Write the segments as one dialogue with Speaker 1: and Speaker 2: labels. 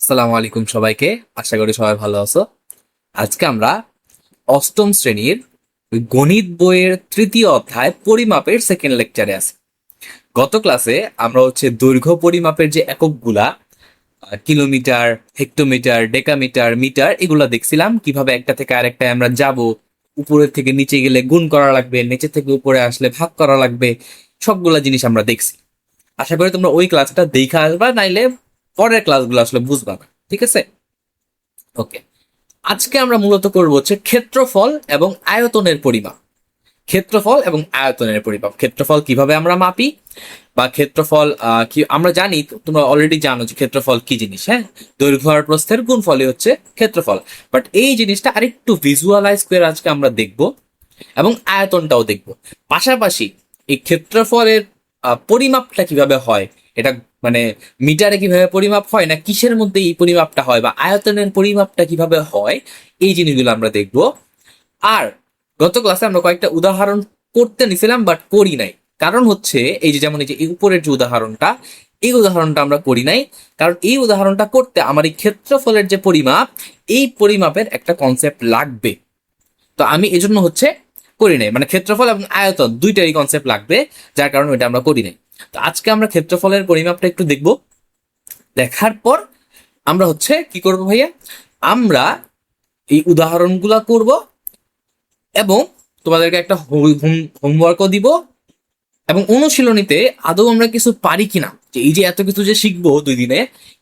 Speaker 1: আসসালামু আলাইকুম সবাইকে। আশা করি সবাই ভালো আছো। আজকে আমরা অষ্টম শ্রেণীর ওই গণিত বইয়ের তৃতীয় অধ্যায় পরিমাপের সেকেন্ড লেকচারে আছি। গত ক্লাসে আমরা দৈর্ঘ্য পরিমাপের যে এককগুলা কিলোমিটার, হেক্টোমিটার, ডেকামিটার, মিটার এগুলা দেখছিলাম, কিভাবে একটা থেকে আরেকটায় আমরা যাব। উপরের থেকে নিচে গেলে গুণ করা লাগবে, নিচে থেকে উপরে আসলে ভাগ করা লাগবে। সবগুলা জিনিস আমরা দেখছি। আশা করি তোমরা ওই ক্লাসটা দেখা আসবা, নাইলে পরের ক্লাসগুলো আসলে বুঝবা না। ঠিক আছে, ওকে। আজকে আমরা মূলত করব ক্ষেত্রফল এবং আয়তনের পরিমাপ। ক্ষেত্রফল এবং আয়তনের পরিমাপ, ক্ষেত্রফল কিভাবে আমরা মাপি, বা ক্ষেত্রফল কি আমরা জানি, তোমরা অলরেডি জানো যে ক্ষেত্রফল কি জিনিস। হ্যাঁ, দৈর্ঘ্য আর প্রস্থের গুণফলই হচ্ছে ক্ষেত্রফল। বাট এই জিনিসটা আরেকটু ভিজুয়ালাইজ করে আজকে আমরা দেখব, এবং আয়তনটাও দেখব। পাশাপাশি এই ক্ষেত্রফলের পরিমাপটা কিভাবে হয়, এটা মানে মিটারে কিভাবে পরিমাপ হয়, না কিসের মধ্যে এই পরিমাপটা হয়, বা আয়তনের পরিমাপটা কিভাবে হয়, এই জিনিসগুলো আমরা দেখব। আর গত ক্লাসে আমরা কয়েকটা উদাহরণ করতে নিছিলাম, বাট করি নাই। কারণ এই যে যেমন এই যে এই উপরের যে উদাহরণটা, এই উদাহরণটা আমরা করি নাই। কারণ এই উদাহরণটা করতে আমার এই ক্ষেত্রফলের যে পরিমাপ, এই পরিমাপের একটা কনসেপ্ট লাগবে। তো আমি এজন্য করি নাই, মানে ক্ষেত্রফল এবং আয়তন দুইটারই কনসেপ্ট লাগবে, যার কারণে ওইটা আমরা করি নাই। তো আজকে আমরা ক্ষেত্রফলের পরিমাপটা একটু দেখব। দেখার পর আমরা কি করব ভাইয়া, আমরা এই উদাহরণগুলা করব, এবং তোমাদেরকে একটা হোমওয়ার্কও দিব, এবং অনুশীলনীতে আদৌ আমরা কিছু পারি কিনা, যে এই যে এত কিছু যে শিখবো 2 দিনে,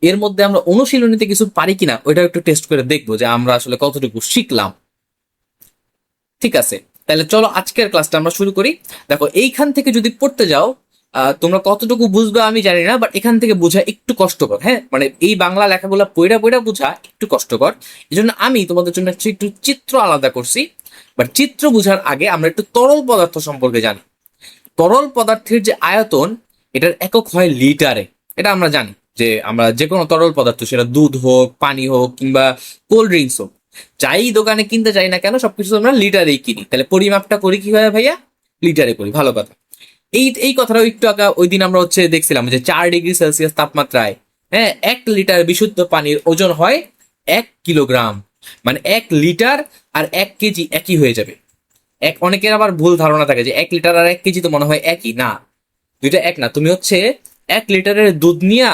Speaker 1: এর মধ্যে আমরা অনুশীলনীতে কিছু পারি কিনা ওইটা একটু টেস্ট করে দেখবো, যে আমরা আসলে কতটুকু শিখলাম। ঠিক আছে, তাহলে চলো আজকের ক্লাসটা আমরা শুরু করি। দেখো, এইখান থেকে যদি পড়তে যাও, তোমরা কতটুকু বুঝবে আমি জানি না, বাট এখান থেকে বোঝা একটু কষ্টকর। হ্যাঁ, মানে এই বাংলা লেখাগুলো পইড়া পইড়া বোঝা একটু কষ্টকর। এই জন্য আমি তোমাদের জন্য একটু চিত্র আলাদা করছি। বাট চিত্র বোঝার আগে আমরা একটু তরল পদার্থ সম্পর্কে জানি। তরল পদার্থের যে আয়তন, এটার একক হয় লিটারে। এটা আমরা জানি, যে আমরা যে কোনো তরল পদার্থ, সেটা দুধ হোক, পানি হোক, কিংবা কোল্ড ড্রিঙ্কস হোক, যাই দোকানে কিনতে চাই না কেন, সবকিছু আমরা লিটারেই কিনি। তাহলে পরিমাপটা করি কিভাবে ভাইয়া? লিটারে করি। ভালো কথা। এই এই কথাটাও একটু আগে ওই দিন আমরা দেখছিলাম যে 4 ডিগ্রি সেলসিয়াস তাপমাত্রায়, হ্যাঁ, 1 লিটার বিশুদ্ধ পানির ওজন হয় 1 কিলোগ্রাম। মানে 1 লিটার আর 1 কেজি একই হয়ে যাবে। অনেকের আবার ভুল ধারণা থাকে যে 1 লিটার আর 1 কেজি তো মনে হয় একই। না, দুইটা এক না। তুমি 1 লিটারের দুধ নিয়া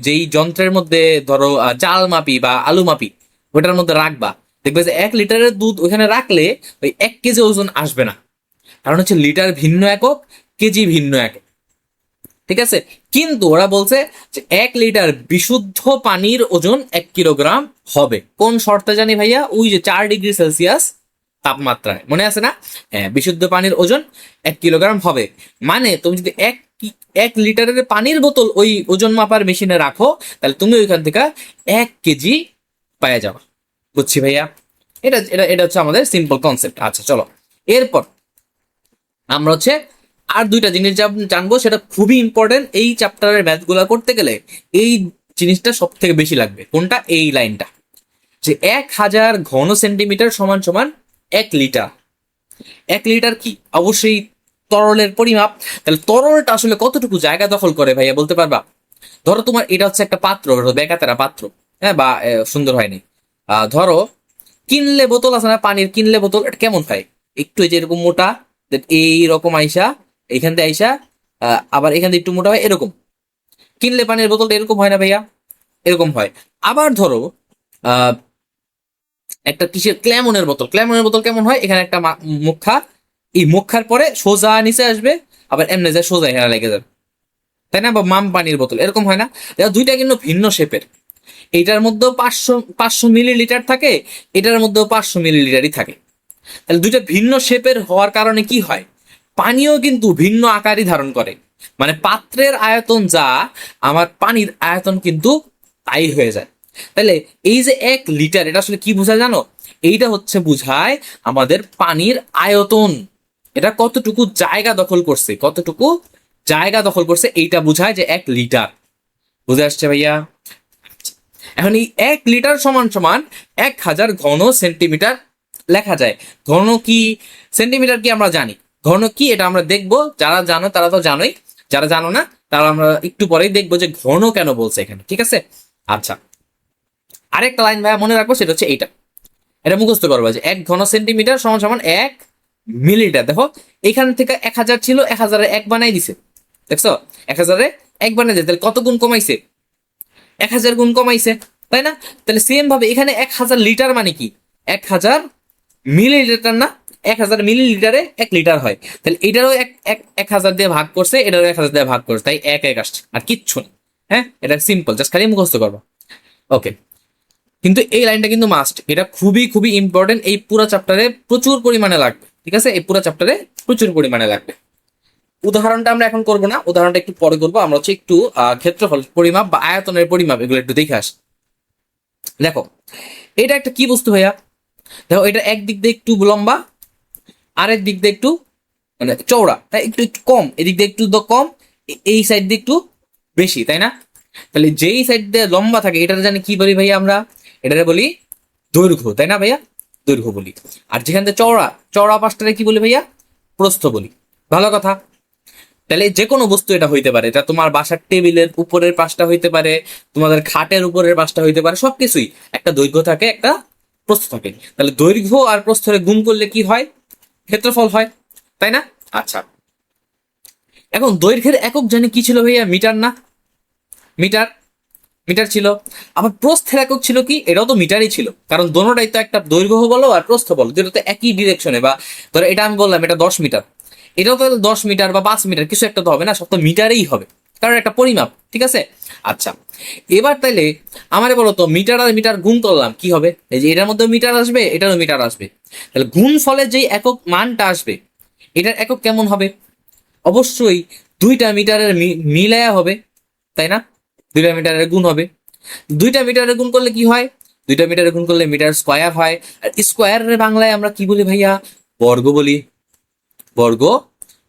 Speaker 1: যেই যন্ত্রের মধ্যে ধরো চাল মাপি বা আলু মাপি, ওটার মধ্যে রাখবা, দেখবে যে 1 লিটারের দুধ ওইখানে রাখলে ওই 1 কেজি ওজন আসবে না। কারণ লিটার ভিন্ন একক, কেজি ভিন্ন একক। ঠিক আছে, কিন্তু ওরা বলছে যে 1 লিটার বিশুদ্ধ পানির ওজন 1 কিলোগ্রাম হবে। কোন শর্তে জানি ভাইয়া? ওই যে 4 ডিগ্রি সেলসিয়াস তাপমাত্রায়, মনে আছে না? হ্যাঁ, বিশুদ্ধ পানির ওজন 1 কিলোগ্রাম হবে। মানে তুমি যদি 1 লিটারের পানির বোতল ওই ওজন মাপার মেশিনে রাখো, তাহলে তুমি ওইখান থেকে 1 কেজি পাওয়া যাবে। বুঝছি ভাইয়া? এটা এটা এটা আমাদের সিম্পল কনসেপ্ট। আচ্ছা চলো, এরপর আমরা আর দুইটা জিনিস জানবো, সেটা খুবই ইম্পর্টেন্ট এই চ্যাপ্টারের ম্যাথগুলো করতে গেলে। এই জিনিসটা সব থেকে বেশি লাগবে। কোনটা? এই লাইনটা, যে 1000 ঘন সেন্টিমিটার সমান সমান 1 লিটার। 1 লিটার কি? অবশ্যই তরলের পরিমাপ। তাহলে তরলটা আসলে কতটুকু জায়গা দখল করে ভাইয়া, বলতে পারবা? ধরো তোমার এটা একটা পাত্র, বেকাতেরা পাত্র। হ্যাঁ, বা সুন্দর হয়নি। ধরো কিনলে বোতল আছে না, পানির কিনলে বোতল, এটা কেমন হয়? একটু এই যে এরকম মোটা, এইরকম আইসা, এখান থেকে আইসা, আবার এখান থেকে একটু মোটা হয়, এরকম। কিনলে পানির বোতলটা এরকম হয় না ভাইয়া? এরকম হয়। আবার ধরো আহ একটা কিসের ক্ল্যামনের বোতল, ক্ল্যামনের বোতল কেমন হয়? এখানে একটা মুখা, এই মুখার পরে সোজা নিচে আসবে, আবার এমনি যায় সোজা এখানে লেগে যাবে, তাই না? বা মাম পানির বোতল এরকম হয় না? দুইটা কিন্তু ভিন্ন শেপের। এইটার মধ্যেও 500 মিলিলিটার থাকে, এটার মধ্যেও 500 মিলিলিটারই থাকে। তাহলে দুইটা ভিন্ন শেপের হওয়ার কারণে কি হয়? পানিও কিন্তু ভিন্ন আকারই ধারণ করে। মানে পাত্রের আয়তন যা, আমার পানির আয়তন কিন্তু তাই হয়ে যায়। তাহলে এই যে 1 লিটার, এটা আসলে কি বোঝায় জানো? এইটা বোঝায় আমাদের পানির আয়তন। এটা কতটুকু জায়গা দখল করছে, কতটুকু জায়গা দখল করছে, এইটা বোঝায় যে 1 লিটার। বুঝে আসছে ভাইয়া? এখন এই 1 লিটার সমান সমান 1000 ঘন সেন্টিমিটার লেখা যায়। ঘন কি, সেন্টিমিটার কি আমরা জানি। ঘন কি এটা আমরা দেখবো। যারা জানো তারা তো জানোই, যারা জানো না তারা আমরা একটু পরেই দেখবো যে ঘন কেন বলছে এখানে। ঠিক আছে, আচ্ছা। আরেকটা লাইন ভাইয়া মনে রাখবো, সেটা হচ্ছে এইটা, এটা মুখস্থ করবো যে 1 ঘন সেন্টিমিটার সমান সমান 1 মিলিলিটার। দেখো এখান থেকে 1000 ছিল, 1000-এ 1 বানাই দিছে, দেখছো 1000-এ 1 বানাই দিছে, তাহলে কত গুণ কমাইছে, 1000 গুণ কমাইছে, তাই না? তাহলে সেম ভাবে এখানে 1000 লিটার মানে কি, 1000 মিলিলিটার না, 1000 মিলিলিটারে 1 লিটার হয়, তাহলে এটারও 1000 দিয়ে ভাগ করছে, এটারও 1000 দিয়ে ভাগ করছে, তাই 1 আসছে, আর কিচ্ছু না। হ্যাঁ, এটা সিম্পল, জাস্ট খালি মুখস্থ করবো। ওকে, কিন্তু এই লাইনটা কিন্তু মাস্ট, এটা খুবই খুবই ইম্পর্টেন্ট, এই পুরো চ্যাপ্টারে প্রচুর পরিমাণে লাগবে, ঠিক আছে, এই পুরো চ্যাপ্টারে প্রচুর পরিমাণে লাগবে। উদাহরণটা আমরা এখন করবো না, উদাহরণটা একটু পরে করবো, আমরা হচ্ছে একটু ক্ষেত্রফল পরিমাপ বা আয়তনের পরিমাপ এগুলো একটু দেখে আসি। দেখো এটা একটা কি বস্তু ভাইয়া, দেখো এটা একদিক দিয়ে একটু লম্বা, আরেক দিক দিয়ে একটু মানে চওড়া, তাই একটু একটু কম, এদিক দিয়ে একটু কম, এই সাইড দিয়ে একটু বেশি, তাই না? তাহলে যেই সাইড দিয়ে লম্বা থাকে এটার জানি কি বলি ভাইয়া, আমরা এটারে বলি দৈর্ঘ্য, তাই না ভাইয়া, দৈর্ঘ্য বলি। আর যেখান থেকে চওড়া, চওড়া পাশটারে কি বলি ভাইয়া, প্রস্থ বলি। ভালো কথা, তাহলে যে কোনো বস্তু এটা হইতে পারে, এটা তোমার বাসার টেবিলের উপরের পাশটা হইতে পারে, তোমাদের খাটের উপরের পাশটা হইতে পারে, সবকিছুই একটা দৈর্ঘ্য থাকে, একটা প্রস্থ থাকে। তাহলে দৈর্ঘ্য আর প্রস্থরে গুণ করলে কি হয়, ক্ষেত্রফল হয়, তাই না? আচ্ছা, এখন দৈর্ঘ্যের একক জানি কি ছিল ভাইয়া, মিটার না, মিটার, মিটার ছিল। আবার প্রস্থের একক ছিল কি, এটাও তো মিটারই ছিল, কারণ দোনোটাই তো একটা দৈর্ঘ্য বলো আর প্রস্থ বলো, যেটা তো একই ডিরেকশনে, বা ধরো এটা আমি বললাম এটা 10 মিটার, এটাও তো 10 মিটার বা 5 মিটার, কিছু একটা তো হবে না, সব তো মিটারেই হবে, কারণ একটা পরিমাপ, ঠিক আছে। আচ্ছা, এবার তাইলে আমারে বলো তো, মিটার আর মিটার গুণ করলাম কি হবে, এই যে এটার মধ্যে মিটার আসবে, এটারও মিটার আসবে, তাহলে গুণ ফলে যেই একক মানটা আসবে, এটার একক কেমন হবে, অবশ্যই দুইটা মিটারের মিলায়া হবে, তাই না? দুইটা মিটারের গুণ হবে, দুইটা মিটারের গুণ করলে কি হয়, দুইটা মিটারের গুণ করলে মিটার স্কোয়ার হয়, আর স্কোয়ারের বাংলায় আমরা কি বলি ভাইয়া, বর্গ বলি, বর্গ।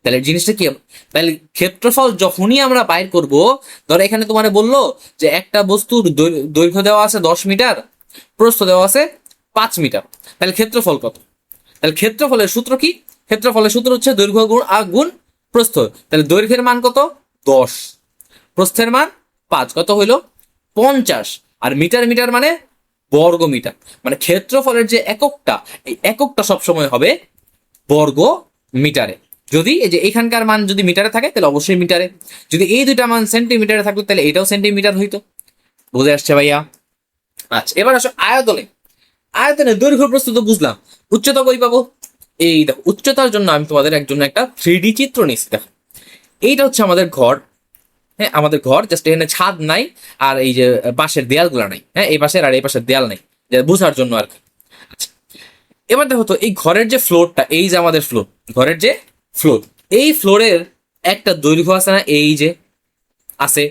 Speaker 1: তাহলে জিনিসটা কি, তাহলে ক্ষেত্রফল যখনই আমরা বাইর করব, ধরো এখানে তোমার বললো যে একটা বস্তুর দৈর্ঘ্য দেওয়া আছে 10 মিটার, প্রস্থ দেওয়া আছে 5 মিটার, তাহলে ক্ষেত্রফল কত, তাহলে ক্ষেত্রফলের সূত্র কি, ক্ষেত্রফলের সূত্র হচ্ছে দৈর্ঘ্য গুণ গুণ প্রস্থ, তাহলে দৈর্ঘ্যের মান কত 10, প্রস্থের মান 5, কত হইলো 50, আর মিটার, মিটার মানে বর্গ মিটার, মানে ক্ষেত্রফলের যে এককটা, এই এককটা সবসময় হবে বর্গ মিটারে। যদি এই যে এখানকার মান যদি মিটারে থাকে তাহলে অবশ্যই মিটারে, যদি এই দুইটা মান সেন্টিমিটারে থাকতো তাহলে এটাও সেন্টিমিটার হইতো। বুঝে আসছে ভাইয়া? আচ্ছা, এবার আসো আয়তনে, আয়তনে দৈর্ঘ্য প্রস্থ তো বুঝলাম, উচ্চতা কই পাবো, এই দেখো উচ্চতার জন্য আমি তোমাদের একজন্য একটা 3D চিত্র নিচ্ছি। দেখো এইটা হচ্ছে আমাদের ঘর, হ্যাঁ আমাদের ঘর, জাস্ট এখানে ছাদ নাই, আর এই যে পাশের দেয়ালগুলো নাই, হ্যাঁ এই পাশের আর এই পাশের দেয়াল নাই, যে বোঝার জন্য আর কি। আচ্ছা, এবার দেখো তো এই ঘরের যে ফ্লোরটা, এই যে আমাদের ফ্লোর, ঘরের যে ফ্লোর, এই ফ্লোরের একটা দৈর্ঘ্য আছে না, এই যে আছে,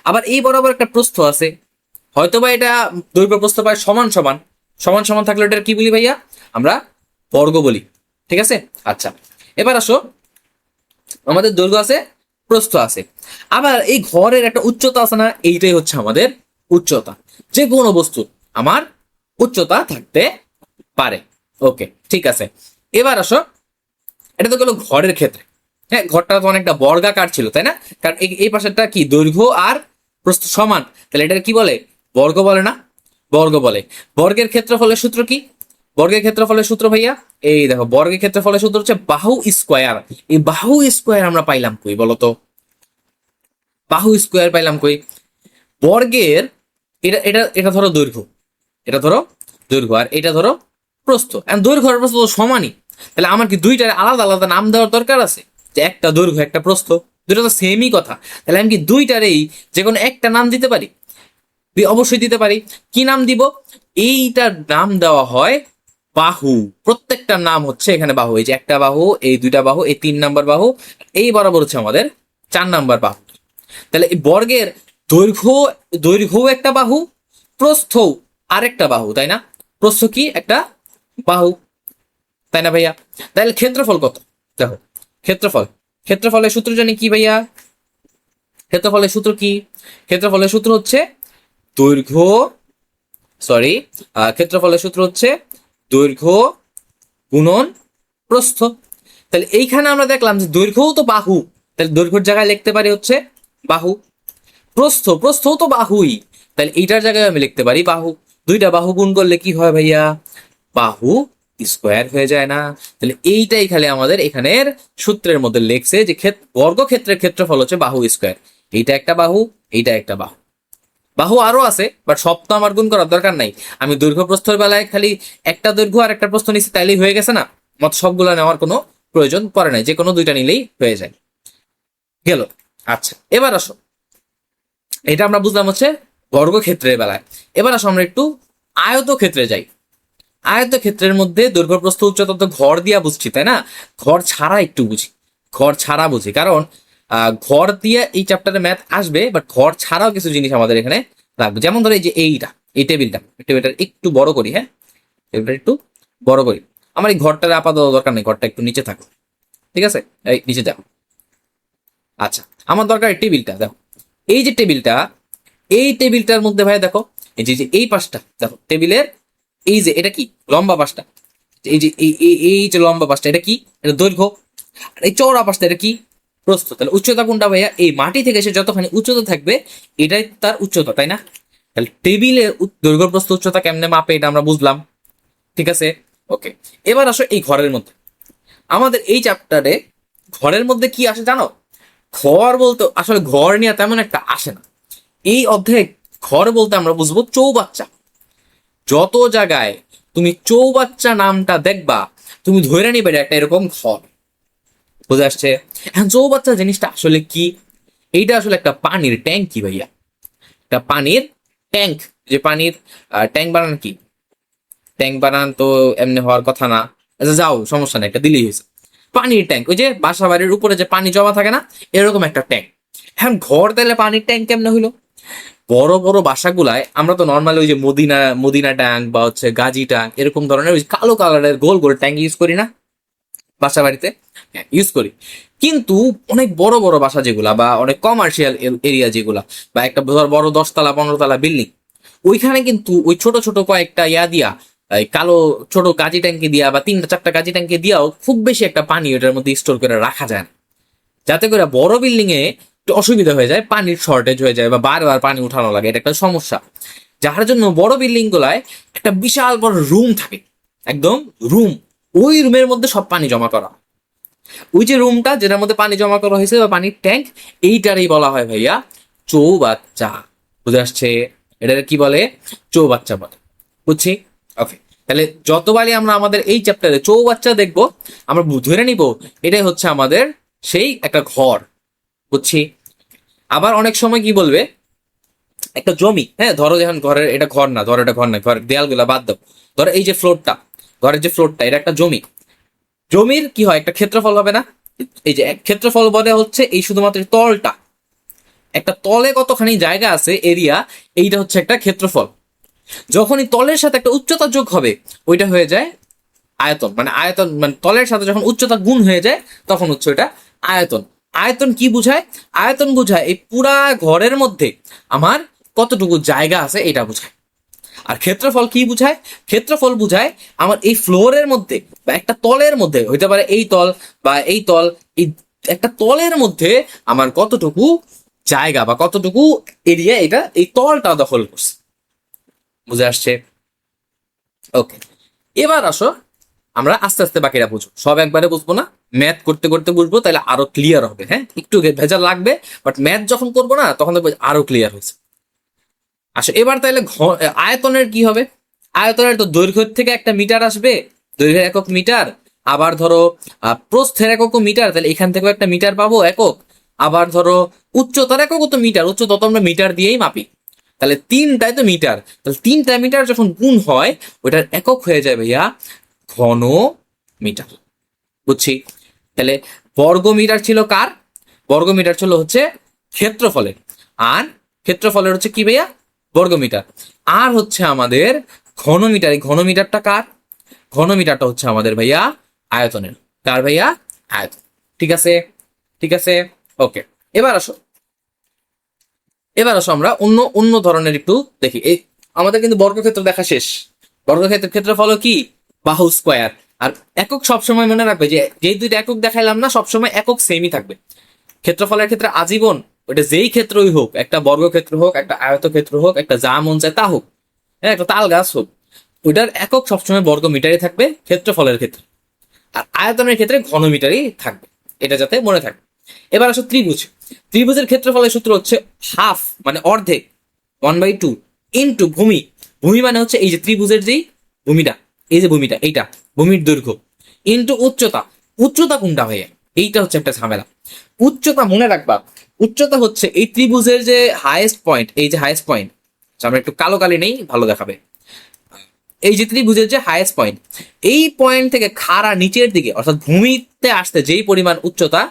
Speaker 1: আবার এই বরাবর একটা প্রস্থ আছে, হয়তোবা এটা দৈর্ঘ্য প্রস্থ পায় সমান সমান, সমান সমান থাকলে এটা কি বলি ভাইয়া, আমরা বর্গ বলি, ঠিক আছে। আচ্ছা, এবার আসো, আমাদের দৈর্ঘ্য আছে, প্রস্থ আছে, আবার এই ঘরের একটা উচ্চতা আছে না, এইটাই হচ্ছে আমাদের উচ্চতা, যে কোনো বস্তু আমার উচ্চতা থাকতে পারে। ওকে, ঠিক আছে। এবার আসো, এটা তো গেলো ঘরের ক্ষেত্রে, হ্যাঁ ঘরটা তো অনেকটা বর্গাকার ছিল, তাই না, কারণ এই পাশেরটা কি দৈর্ঘ্য আর প্রস্থ সমান, তাহলে এটা কি বলে, বর্গ বলে না, বর্গ বলে। বর্গের ক্ষেত্রফলের সূত্র কি, বর্গের ক্ষেত্রফলের সূত্র ভাইয়া, এই দেখো বর্গের ক্ষেত্রফলের সূত্র হচ্ছে বাহু স্কোয়ার। এই বাহু স্কোয়ার আমরা পাইলাম কই বলতো, বাহু স্কোয়ার পাইলাম কই, বর্গের, এটা এটা এটা ধরো দৈর্ঘ্য, এটা ধরো দৈর্ঘ্য, আর এটা ধরো প্রস্থ, দৈর্ঘ্য আর প্রস্থ তো সমানই, তাহলে আমার কি দুইটার আলাদা আলাদা নাম দেওয়ার দরকার আছে, যে একটা দৈর্ঘ্য একটা প্রস্থ, দুটো তো সেমই কথা, তাহলে আমি কি দুইটারেই যে কোনো একটা নাম দিতে পারি, অবশ্যই দিতে পারি। কি নাম দিব, এইটার নাম দেওয়া হয় বাহু, প্রত্যেকটার নাম হচ্ছে এখানে বাহু, এই যে একটা বাহু, এই দুইটা বাহু, এই 3 নাম্বার বাহু, এই বরাবর হচ্ছে আমাদের 4 নাম্বার বাহু। তাহলে এই বর্গের দৈর্ঘ্য, দৈর্ঘ্য একটা বাহু, প্রস্থ আরেকটা বাহু, তাই না, প্রস্থ কি একটা বাহু, তাই না ভাইয়া? তাহলে ক্ষেত্রফল কত, দেখো ক্ষেত্রফল, ক্ষেত্রফলের সূত্র জানি কি ভাইয়া, ক্ষেত্রফলের সূত্র কি, ক্ষেত্রফলের সূত্র হচ্ছে দৈর্ঘ্য, সরি, ক্ষেত্রফলের সূত্র হচ্ছে দৈর্ঘ্য গুণন প্রস্থ। তাহলে এইখানে আমরা দেখলাম যে দৈর্ঘ্যও তো বাহু, তাহলে দৈর্ঘ্যের জায়গায় লিখতে পারি হচ্ছে বাহু, প্রস্থ, প্রস্থও তো বাহুই, তাহলে এইটার জায়গায় আমি লিখতে পারি বাহু, দুইটা বাহু গুণ করলে কি হয় ভাইয়া? বাহু স্কোয়ার হয়ে যায় না? তাহলে এইটাই খালি আমাদের এখানের সূত্রের মধ্যে লেখছে যে বর্গক্ষেত্রের ক্ষেত্রফল হচ্ছে বাহু স্কোয়ার। এইটা একটা বাহু, এইটা একটা বাহু। বাহু আরো আছে, বাট সব তো আমার গুণ করার দরকার নাই। আমি দৈর্ঘ্য প্রস্থের বেলায় খালি একটা দৈর্ঘ্য আর একটা প্রস্থ নিচ্ছি, তাইলেই হয়ে গেছে না? মত সবগুলো নেওয়ার কোনো প্রয়োজন পড়ে নাই, যে কোনো দুইটা নিলেই হয়ে যায়। গেল। আচ্ছা, এবার আসো, এটা আমরা বুঝলাম হচ্ছে বর্গক্ষেত্রের বেলায়। এবার আসো আমরা একটু আয়তক্ষেত্রে যাই। আয়তক্ষেত্রের মধ্যে দৈর্ঘ্য প্রস্থ উচ্চতা তো ঘর দিয়া বুঝছি, তাই না? ঘর ছাড়া একটু বুঝি, ঘর ছাড়া বুঝি, কারণ ঘর দিয়ে এই চ্যাপ্টারে ম্যাথ আসবে, বাট ঘর ছাড়াও কিছু জিনিস আমাদের এখানে লাগবে। যেমন ধরো এই যে এই টেবিলটা একটু বড় করি, হ্যাঁ, টেবিলটা একটু বড় করি। আমার এই ঘরটার আপাতত দরকার নেই, ঘরটা একটু নিচে থাকো, ঠিক আছে? এই নিচে যাও। আচ্ছা, আমার দরকার এই টেবিলটা। দেখো এই যে টেবিলটা, এই টেবিলটার মধ্যে ভাই দেখো, এই যে এই পাশটা দেখো টেবিলের, এই যে এটা কি লম্বা পাশটা, এই যে এই যে লম্বা পাশটা, এটা কি? এটা দৈর্ঘ্য। আর এই চওড়া পাশটা এটা কি? প্রস্থ। তাহলে উচ্চতা কোনটা ভাইয়া? এই মাটি থেকে সে যতখানি উচ্চতা থাকবে এটাই তার উচ্চতা, তাই না? তাহলে টেবিলের দৈর্ঘ্য প্রস্থ উচ্চতা কেমনে মাপে এটা আমরা বুঝলাম, ঠিক আছে? ওকে, এবার আসো এই ঘরের মধ্যে। আমাদের এই চ্যাপ্টারে ঘরের মধ্যে কি আসে জানো? ঘর বলতে আসলে ঘর নিয়ে তেমন একটা আসে না এই অধ্যায়ে। ঘর বলতে আমরা বুঝবো চৌবাচ্চা। যত জায়গায় তুমি চৌবাচ্চা নামটা দেখবা, তুমি ধরে নিবে এটা একটা এরকম ঘর। বুঝে আসছে? এখন চৌবাচ্চা জিনিসটা আসলে কি? এইটা আসলে একটা পানির ট্যাঙ্কি ভাইয়া, একটা পানির ট্যাঙ্ক। যে পানির ট্যাঙ্ক বানান কি? ট্যাঙ্ক বানান তো এমনি হওয়ার কথা না। আচ্ছা যাও, সমস্যা নেই, একটা দিলেই হয়েছে। পানির ট্যাঙ্ক, ওই যে বাসা বাড়ির উপরে যে পানি জমা থাকে না, এরকম একটা ট্যাঙ্ক। এখন ঘর তাহলে পানির ট্যাঙ্ক কেমনে হইলো? বড় বড় বাসাগুলায় আমরা তো নর্মালি ওই যে মদিনা মদিনা ট্যাঙ্ক বা হচ্ছে গাজী ট্যাঙ্ক এরকম ধরনের ওই কালো কালারের গোল গোল ট্যাঙ্ক ইউজ করি না বাসা বাড়িতে? হ্যাঁ, ইউজ করি। কিন্তু অনেক বড় বড় বাসা যেগুলা বা অনেক কমার্শিয়াল এরিয়া যেগুলা, বা একটা বড় 10 তলা 15 তলা বিল্ডিং, ওইখানে কিন্তু ওই ছোট ছোট কয়েকটা ইয়া দিয়া, এই কালো ছোট গাজী ট্যাঙ্কি দিয়া বা 3টা 4টা গাজী ট্যাঙ্কি দিয়াও খুব বেশি একটা পানি ওটার মধ্যে স্টোর করে রাখা যায় না। যাতে করে বড় বিল্ডিং এ একটু অসুবিধা হয়ে যায়, পানির শর্টেজ হয়ে যায় বা বারবার পানি উঠানো লাগে, এটা একটা সমস্যা। যার জন্য বড় বিল্ডিং গুলায় একটা বিশাল বড় রুম থাকে, একদম রুম। ওই রুমের মধ্যে সব পানি জমা করা। ওই যে রুমটা যেটার মধ্যে পানি জমা করা হয়েছে বা পানির ট্যাঙ্ক, এইটারই বলা হয় ভাইয়া চৌবাচ্চা। বুঝে আসছে? এটা কি বলে? চৌবাচ্চা বলে। বুঝছি? ওকে, তাহলে যতবারই আমরা আমাদের এই চ্যাপ্টারে চৌবাচ্চা দেখবো, আমরা ধরে নিব এটাই হচ্ছে আমাদের সেই একটা ঘর। বুঝছি? আবার অনেক সময় কি বলবে, একটা জমি, হ্যাঁ, ধরো যখন ঘরের, এটা ঘর না, ধরো এটা ঘর না, ঘরের দেয়ালগুলা বাদ দাও, ধরো এই যে ফ্লোরটা, ঘরের যে ফ্লোরটা, এটা একটা জমি। জমির কি হয়? একটা ক্ষেত্রফল হবে না? এই যে এক ক্ষেত্রফল বলে হচ্ছে এই শুধুমাত্র তলটা, একটা তলে কতখানি জায়গা আছে এরিয়া, এইটা হচ্ছে একটা ক্ষেত্রফল। যখনই তলের সাথে একটা উচ্চতা যোগ হবে, ওইটা হয়ে যায় আয়তন। মানে আয়তন মানে তলের সাথে যখন উচ্চতা গুণ হয়ে যায়, তখন হচ্ছে ওটা আয়তন। আয়তন কি বুঝায়? আয়তন বুঝায় এই পুরা ঘরের মধ্যে আমার কতটুকু জায়গা আছে এটা বুঝায়। আর ক্ষেত্রফল কি বুঝায়? ক্ষেত্রফল বুঝায় আমার এই ফ্লোরের মধ্যে বা একটা তলের মধ্যে, হইতে পারে এই তল বা এই তল, এই একটা তলের মধ্যে আমার কতটুকু জায়গা বা কতটুকু এরিয়া এটা এই তলটা দখল করছে। বুঝে আসছে? ওকে, এবার আসো আমরা আস্তে আস্তে বাকিটা বুঝবো, সব একবারে বুঝবো না, ম্যাথ করতে করতে বুঝবো, তাহলে আরো ক্লিয়ার হবে। হ্যাঁ, একটু ভেজাল লাগবে, বাট ম্যাথ যখন করবো না তখন দেখবো আরো ক্লিয়ার হয়েছে। আচ্ছা, এবার তাহলে আয়তনের কি হবে? আয়তনের তো দৈর্ঘ্য থেকে একটা মিটার আসবে, দৈর্ঘ্যের একক মিটার। আবার ধরো প্রস্থের একক মিটার, তাহলে এখান থেকেও একটা মিটার পাবো একক। আবার ধরো উচ্চতার একক তো মিটার, উচ্চতা তো আমরা মিটার দিয়েই মাপি। তাহলে তিনটায় তো মিটার, তাহলে 3টা মিটার যখন গুণ হয়, ওটার একক হয়ে যায় ভাইয়া ঘন মিটার। বুঝছি? তাহলে বর্গ মিটার ছিল কার? বর্গ মিটার ছিল হচ্ছে ক্ষেত্রফলের। আর ক্ষেত্রফলের হচ্ছে কি ভাইয়া? বর্গ মিটার। আর হচ্ছে আমাদের ঘনমিটার। এই ঘনমিটারটা কার? ঘনমিটারটা হচ্ছে আমাদের ভাইয়া আয়তনের। কার ভাইয়া? আয়তন। ঠিক আছে, ঠিক আছে, ওকে। এবার আসো, এবার আসো আমরা অন্য অন্য ধরনের একটু দেখি। এই আমাদের কিন্তু বর্গক্ষেত্র দেখা শেষ। বর্গক্ষেত্রের ক্ষেত্রফল কি? বাহু স্কোয়ার। আর একক সবসময় মনে রাখবে যে যেই দুইটা একক দেখাইলাম না, সবসময় একক সেমই থাকবে। ক্ষেত্রফলের ক্ষেত্রে আজীবন ওটা যেই ক্ষেত্রই হোক, একটা বর্গক্ষেত্র হোক, একটা আয়তক্ষেত্র হোক, একটা যা মন চায় তা হোক, হ্যাঁ, একটা তাল গাছ হোক, ওইটার একক সবসময় বর্গ মিটারই থাকবে ক্ষেত্রফলের ক্ষেত্রে, আর আয়তনের ক্ষেত্রে ঘনমিটারই থাকবে, এটা যাতে মনে থাকে। এবার আসো ত্রিভুজ। ত্রিভুজের ক্ষেত্রফলের সূত্র হচ্ছে হাফ মানে অর্ধেক, 1/2 ইন্টু ভূমি। ভূমি মানে হচ্ছে এই যে ত্রিভুজের যেই ভূমিটা, এই যে ভূমিটা এইটা, ভূমির দৈর্ঘ্য ইন্টু উচ্চতা। উচ্চতা কোনটা ভাইয়া, এইটা হচ্ছে একটা ঝামেলা। উচ্চতা মনে রাখবা, উচ্চতা হচ্ছে এই ত্রিভুজের যে হাইয়েস্ট পয়েন্ট, এই যে হাইয়েস্ট পয়েন্ট, আমরা একটু কালো কালি নেই, ভালো দেখাবে। এই যে ত্রিভুজের যে হাইয়েস্ট পয়েন্ট, এই পয়েন্ট থেকে খাড়া নিচের দিকে অর্থাৎ ভূমিতে আসতে যেই পরিমাণ উচ্চতা,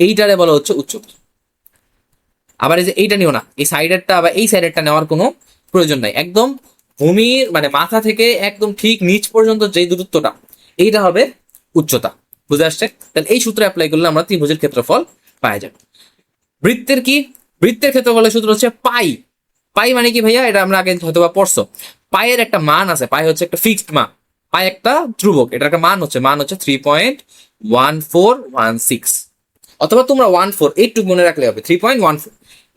Speaker 1: এইটারে বলা হচ্ছে উচ্চতা। আবার এই যে এইটা নিও না, এই সাইডেরটা বা এই সাইডেরটা নেওয়ার কোনো প্রয়োজন নাই। একদম ভূমির মানে মাথা থেকে একদম ঠিক নিচ পর্যন্ত যে দূরত্বটা, এইটা হবে উচ্চতা। বুঝে আসছে? তাহলে এই সূত্র অ্যাপ্লাই করলে আমরা ত্রিভুজের ক্ষেত্রফল পাই যাব। বৃত্তের কি? বৃত্তের ক্ষেত্রফলের সূত্র হচ্ছে পাই। পাই মানে কি ভাইয়া, এটা আমরা আগে হয়তো বা পড়ছো। পায়ের একটা মান আছে, পাই হচ্ছে একটা ফিক্সড মান, পাই একটা ধ্রুবক, এটার একটা মান হচ্ছে 3.1416, অথবা তোমরা 14 এইটুকু মনে রাখলে হবে, 3.14।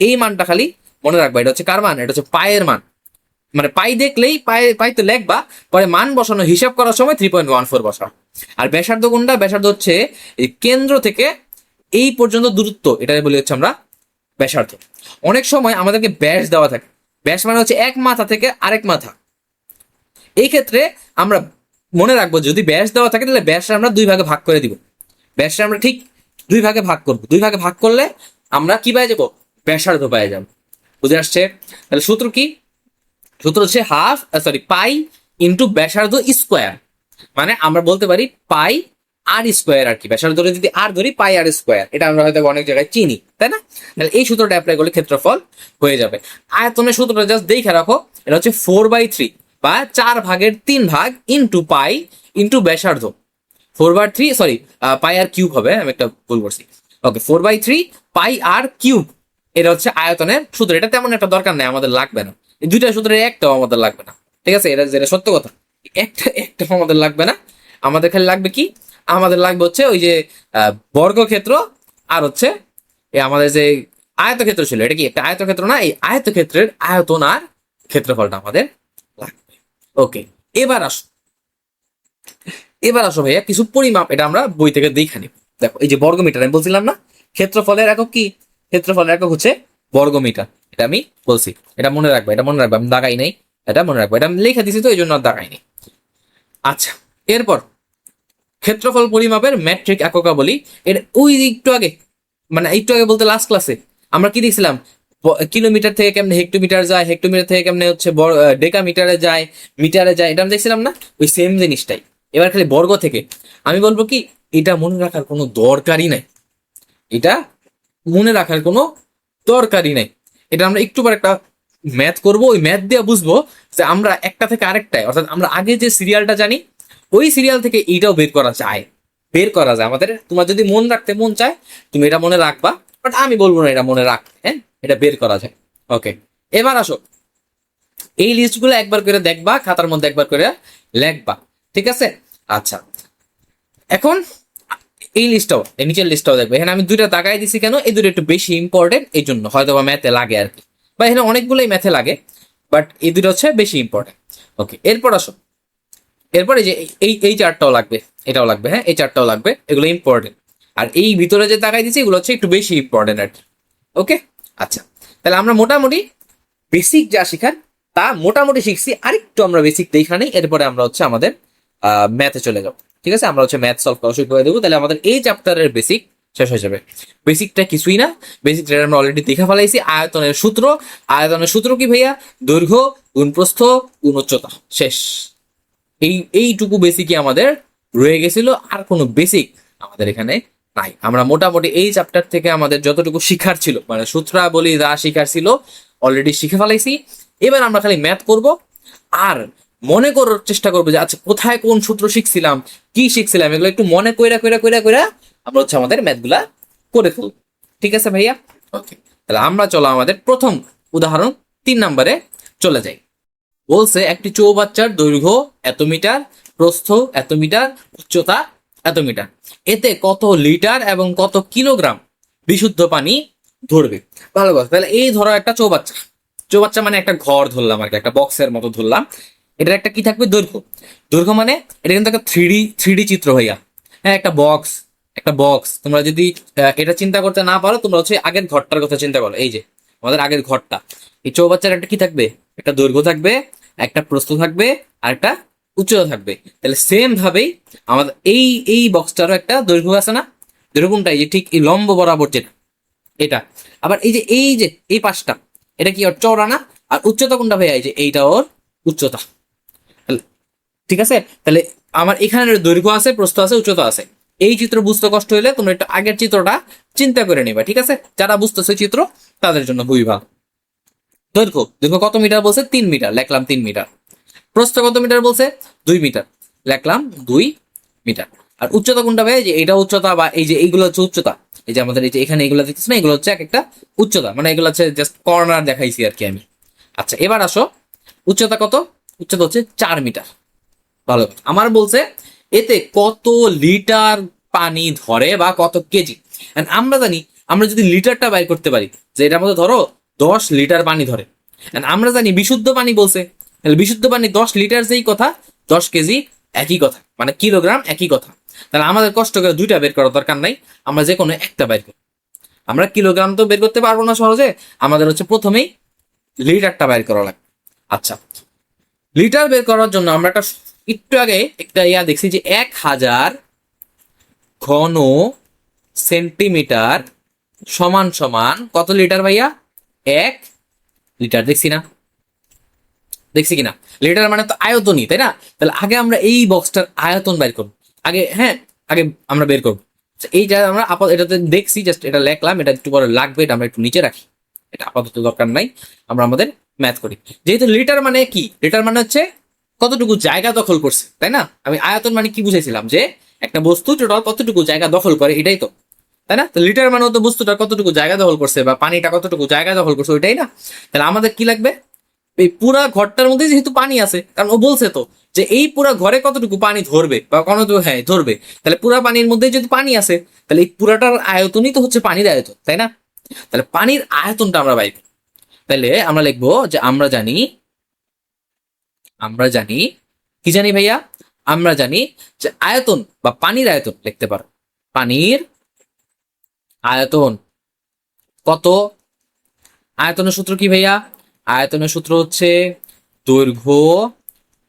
Speaker 1: এই মানটা খালি মনে রাখবা, এটা হচ্ছে কার মান, এটা হচ্ছে পায়ের মান। মানে পাই দেখলেই পাই তো লেখবা, পরে মান বসানো হিসাব করার সময় 3.14 বসা। আর ব্যাসার্ধ কোনটা, ব্যাসার্ধ হচ্ছে এই কেন্দ্র থেকে এই পর্যন্ত দূরত্ব, এটা বলি হচ্ছে আমরা ব্যাসার্ধ। অনেক সময় আমাদেরকে ব্যাস দেওয়া থাকে, ব্যাস মানে হচ্ছে এক মাথা থেকে আরেক মাথা। এই ক্ষেত্রে আমরা মনে রাখবো, যদি ব্যাস দেওয়া থাকে তাহলে ব্যাসটা আমরা দুই ভাগে ভাগ করে দিব। ব্যাসটা আমরা ঠিক দুই ভাগে ভাগ করবো, দুই ভাগে ভাগ করলে আমরা কি পাই যাবো, ব্যাসার্ধ পাই যাবো। বুঝে আসছে? তাহলে সূত্র কি? সূত্র হচ্ছে পাই ইন্টু ব্যাসার্ধ স্কোয়ার। মানে আমরা বলতে পারি পাই আর স্কোয়ার, আর কি ব্যাসার্ধ ধরে যদি আর ধরি, পাই আর স্কোয়ার, এটা আমরা হয়তো অনেক জায়গায় চিনি, তাই না? তাহলে এই সূত্রটা অ্যাপ্লাই করলে ক্ষেত্রফল হয়ে যাবে। আয়তনের সূত্রটা জাস্ট দেখে রাখো, এটা হচ্ছে 4/3 বা 4/3 ইন্টু পাই ইন্টু ব্যাসার্ধ। 4/3, সরি, পাই আর কিউব হবে, আমি একটা ভুল করছি। ওকে, 4/3 পাই আর কিউব, এটা হচ্ছে আয়তনের সূত্র। এটা তেমন একটা দরকার নেই, আমাদের লাগবে না। এই দুইটা সূত্রের একটাও আমাদের লাগবে না, ঠিক আছে? এটা যেটা সত্য কথা, একটাও আমাদের লাগবে না। আমাদের খালি লাগবে কি, আমাদের লাগবে হচ্ছে ওই যে বর্গক্ষেত্র, আর হচ্ছে এই আমাদের যে আয়তক্ষেত্র ছিল, এটা কি একটা আয়তক্ষেত্র না, এই আয়তক্ষেত্রের আয়তন আর ক্ষেত্রফলটা আমাদের লাগবে। ওকে, এবার আসো, এবার আসো ভাইয়া কিছু পরিমাপ, এটা আমরা বই থেকে দেখে নিব। দেখো এই যে বর্গমিটার, আমি বলছিলাম না ক্ষেত্রফলের একক কি, ক্ষেত্রফলের একক হচ্ছে বর্গমিটার। এটা আমি বলছি, এটা মনে রাখবে, এটা মনে রাখবে, আমি দাগাই নাই, এটা মনে রাখবো, এটা আমি লিখে দিছি তো এই জন্য আর দাগাই নাই। আচ্ছা, এরপর ক্ষেত্রফল পরিমাপের ম্যাট্রিক এককাবলী, এর ওই একটু আগে, মানে একটু আগে বলতে লাস্ট ক্লাসে আমরা কি দেখছিলাম, কিলোমিটার থেকে কেমনে হেক্টোমিটার যায়, হেক্টোমিটার থেকে কেমনে হচ্ছে ডেকামিটারে যায়, মিটারে যায়, এটা আমি দেখছিলাম না? ওই সেম জিনিসটাই এবার খালি বর্গ থেকে। আমি বলবো কি, এটা মনে রাখার কোনো দরকারই নাই, এটা মনে রাখার কোনো দরকারই নাই। এটা আমরা একটু পর একটা ম্যাথ করব, ওই ম্যাথ দিয়ে বুঝবো যে আমরা একটা থেকে আরেকটায়, অর্থাৎ আমরা আগে যে সিরিয়ালটা জানি ওই সিরিয়াল থেকে এইটাও বের করা যায়, বের করা যায় আমাদের। তোমার যদি মন রাখতে মন চায় তুমি এটা মনে রাখবা, বাট আমি বলবো না এটা মনে রাখতে, হ্যাঁ, এটা বের করা যায়। ওকে, এবার আসো, এই লিস্টগুলো একবার করে দেখবা, খাতার মধ্যে একবার করে লেখবা, ঠিক আছে? আচ্ছা, এখন এই লিস্টটাও, এই নিচের লিস্টটাও দেখবে। এখানে আমি দুইটা দাগাই দিছি কেন, এই দুটো একটু বেশি ইম্পর্টেন্ট, এই জন্য হয়তো বা ম্যাথে লাগে আর কি, বা এখানে অনেকগুলোই ম্যাথে লাগে, বাট এই দুটো হচ্ছে বেশি ইম্পর্টেন্ট। ওকে, এরপর আসো, এরপর এই যে এই চারটাও লাগবে, এটাও লাগবে, হ্যাঁ, এই চারটাও লাগবে, এগুলো ইম্পর্টেন্ট। আর এই ভিতরে যে তাকাই দিচ্ছি এগুলো হচ্ছে একটু বেশি ইম্পর্টেন্ট আর কি। ওকে, আচ্ছা, তাহলে আমরা মোটামুটি বেসিক যা শিখার তা মোটামুটি শিখছি, আরেকটু আমরা বেসিক দেখা নেই, এরপরে আমরা হচ্ছে আমাদের ম্যাথে চলে যাবো। ঠিক আছে, আমরা হচ্ছে ম্যাথ সলভ করা শুরু করে দেবো, তাহলে আমাদের এই চ্যাপ্টারের বেসিক শেষ হয়ে যাবে। বেসিকটা কিছুই না, বেসিকটা আমরা অলরেডি দেখে ফেলাইছি। আয়তনের সূত্র, আয়তনের সূত্র কি ভাইয়া, দৈর্ঘ্য গুণ প্রস্থ গুণ উচ্চতা, শেষ। এইটুকু বেসিকই আমাদের রয়ে গেছিল, আর কোনো বেসিক আমাদের এখানে নাই। আমরা মোটামুটি এই চ্যাপ্টার থেকে আমাদের যতটুকু শিখার ছিল, মানে সূত্রাবলী যা শিখার ছিল অলরেডি শিখে ফেলাইছি। এবার আমরা খালি ম্যাথ করব, আর মনে করার চেষ্টা করবো যে আচ্ছা কোথায় কোন সূত্র শিখছিলাম, কি শিখছিলাম, এগুলো একটু মনে কইরা কইরা কইরা কইরা আমরা হচ্ছে আমাদের ম্যাথগুলা করে ফেলব। ঠিক আছে ভাইয়া? ওকে, তাহলে আমরা চলো আমাদের প্রথম উদাহরণ 3 নম্বরে চলে যাই। বলছে একটি চৌবাচ্চার দৈর্ঘ্য এত মিটার, প্রস্থ এত মিটার, উচ্চতা এত মিটার, এতে কত লিটার এবং কত কিলোগ্রাম বিশুদ্ধ পানি ধরবে। ভালো কথা, তাহলে এই ধরো একটা চৌবাচ্চা, চৌবাচ্চা মানে একটা ঘর ধরলাম আর কি, একটা বক্সের মতো ধরলাম। এটার একটা কি থাকবে, দৈর্ঘ্য। দৈর্ঘ্য মানে এটা কিন্তু একটা থ্রি ডি চিত্র ভাইয়া। হ্যাঁ, একটা বক্স, একটা বক্স। তোমরা যদি এটা চিন্তা করতে না পারো, তোমরা হচ্ছে আগের ঘরটার কথা চিন্তা করো। এই যে আমাদের আগের ঘরটা, এই চৌবাচ্চার একটা কি থাকবে, একটা দৈর্ঘ্য থাকবে, একটা প্রস্থ থাকবে, আর একটা উচ্চতা থাকবে। তাহলে সেম ভাবেই আমাদের এই এই বক্সটারও একটা দৈর্ঘ্য আছে না? দৈর্ঘ্য কোনটা? এই যে ঠিক এই লম্ব বরাবর যেটা, এটা। আবার এই যে এই পাশটা, এটা কি ওর চওড়া না? আর উচ্চতা কোনটা ভাইয়া? এই যে এইটা ওর উচ্চতা। তাহলে ঠিক আছে, তাহলে আমার এখানে দৈর্ঘ্য আছে, প্রস্থ আছে, উচ্চতা আছে। এই চিত্র বুঝতে কষ্ট হলে তোমরা একটু আগের চিত্রটা চিন্তা করে নিবা, ঠিক আছে? যারা বুঝতেছে চিত্র তাদের জন্য খুবই ভালো। দৈর্ঘ্য, দৈর্ঘ্য কত মিটার বলছে? 3 মিটার, লেখলাম 3 মিটার। প্রস্থ কত মিটার বলছে? 2 মিটার, লেখলাম 2 মিটার। আর উচ্চতা কোনটা ভাই? যে এটা উচ্চতা, বা এই যে এইগুলো হচ্ছে উচ্চতা। এই যে আমাদের এই যে এখানে এগুলো দেখতেছ না, এগুলো হচ্ছে এক একটা উচ্চতা, মানে এগুলো হচ্ছে জাস্ট কর্নার দেখাইছি আর কি আমি। আচ্ছা, এবার আসো, উচ্চতা কত? উচ্চতা হচ্ছে 4 মিটার। ভালো কথা। আমার বলছে এতে কত লিটার পানি ধরে বা কত কেজি। And আমরা জানি, আমরা যদি লিটারটা বাইর করতে পারি, যে এটার মধ্যে ধরো 10 লিটার পানি ধরে। And আমরা জানি বিশুদ্ধ পানি বলছে, তাহলে বিশুদ্ধ পানি 10 লিটার যেই কথা, 10 কেজি একই কথা, মানে কিলোগ্রাম একই কথা। তাহলে আমাদের কষ্ট করে দুইটা বের করার দরকার নাই, আমরা যে কোনো একটা বের করি। আমরা কিলোগ্রাম তো বের করতে পারবো না সহজে, আমাদের হচ্ছে প্রথমেই লিটারটা বের করা লাগবে। আচ্ছা, লিটার বের করার জন্য আমরা একটু আগে একটা দেখছি যে 1000 ঘন সেন্টিমিটার সমান সমান কত লিটার ভাইয়া? 1 লিটার। দেখছি না? দেখছি কিনা? লিটার মানে তো আয়তনই, তাই না? তাহলে আগে আমরা এই বক্সটার আয়তন বের করবো আগে। হ্যাঁ, আগে আমরা বের করবো। আচ্ছা, এই যা আমরা এটাতে দেখছি, জাস্ট এটা লেখলাম, এটা একটু পরে লাগবে, এটা আমরা একটু নিচে রাখি, এটা আপাতত দরকার নাই। আমরা আমাদের ম্যাথ করি। যেহেতু লিটার মানে কি, লিটার মানে হচ্ছে কতটুকু জায়গা দখল করছে, তাই না? আমি আয়তন মানে কি বুঝাইছিলাম, যে একটা বস্তু টোটাল কতটুকু জায়গা দখল করে, এটাই তো, তাই না? তো লিটার মানে তো বস্তুটা কতটুকু জায়গা দখল করছে, বা পানিটা কতটুকু জায়গা দখল করছে, ওইটাই না? তাহলে আমাদের কি লাগবে? এই পুরা ঘরটার মধ্যে যেহেতু পানি আছে, কারণ ও বলছে তো যে এই পুরা ঘরে কতটুকু পানি ধরবে বা কতটুকু, হ্যাঁ ধরবে। তাহলে পুরা পানির মধ্যে যদি পানি আছে, তাহলে এই পুরাটার আয়তনই তো হচ্ছে পানির আয়তন, তাই না? তাহলে পানির আয়তনটা আমরা পাই। তাহলে আমরা লিখবো যে আমরা জানি কি জানি ভাইয়া? আমরা জানি যে আয়তন বা পানির আয়তন লিখতে পারো। পানির আয়তন কত? আয়তনের সূত্র কি ভাইয়া? আয়তনের সূত্র হচ্ছে দৈর্ঘ্য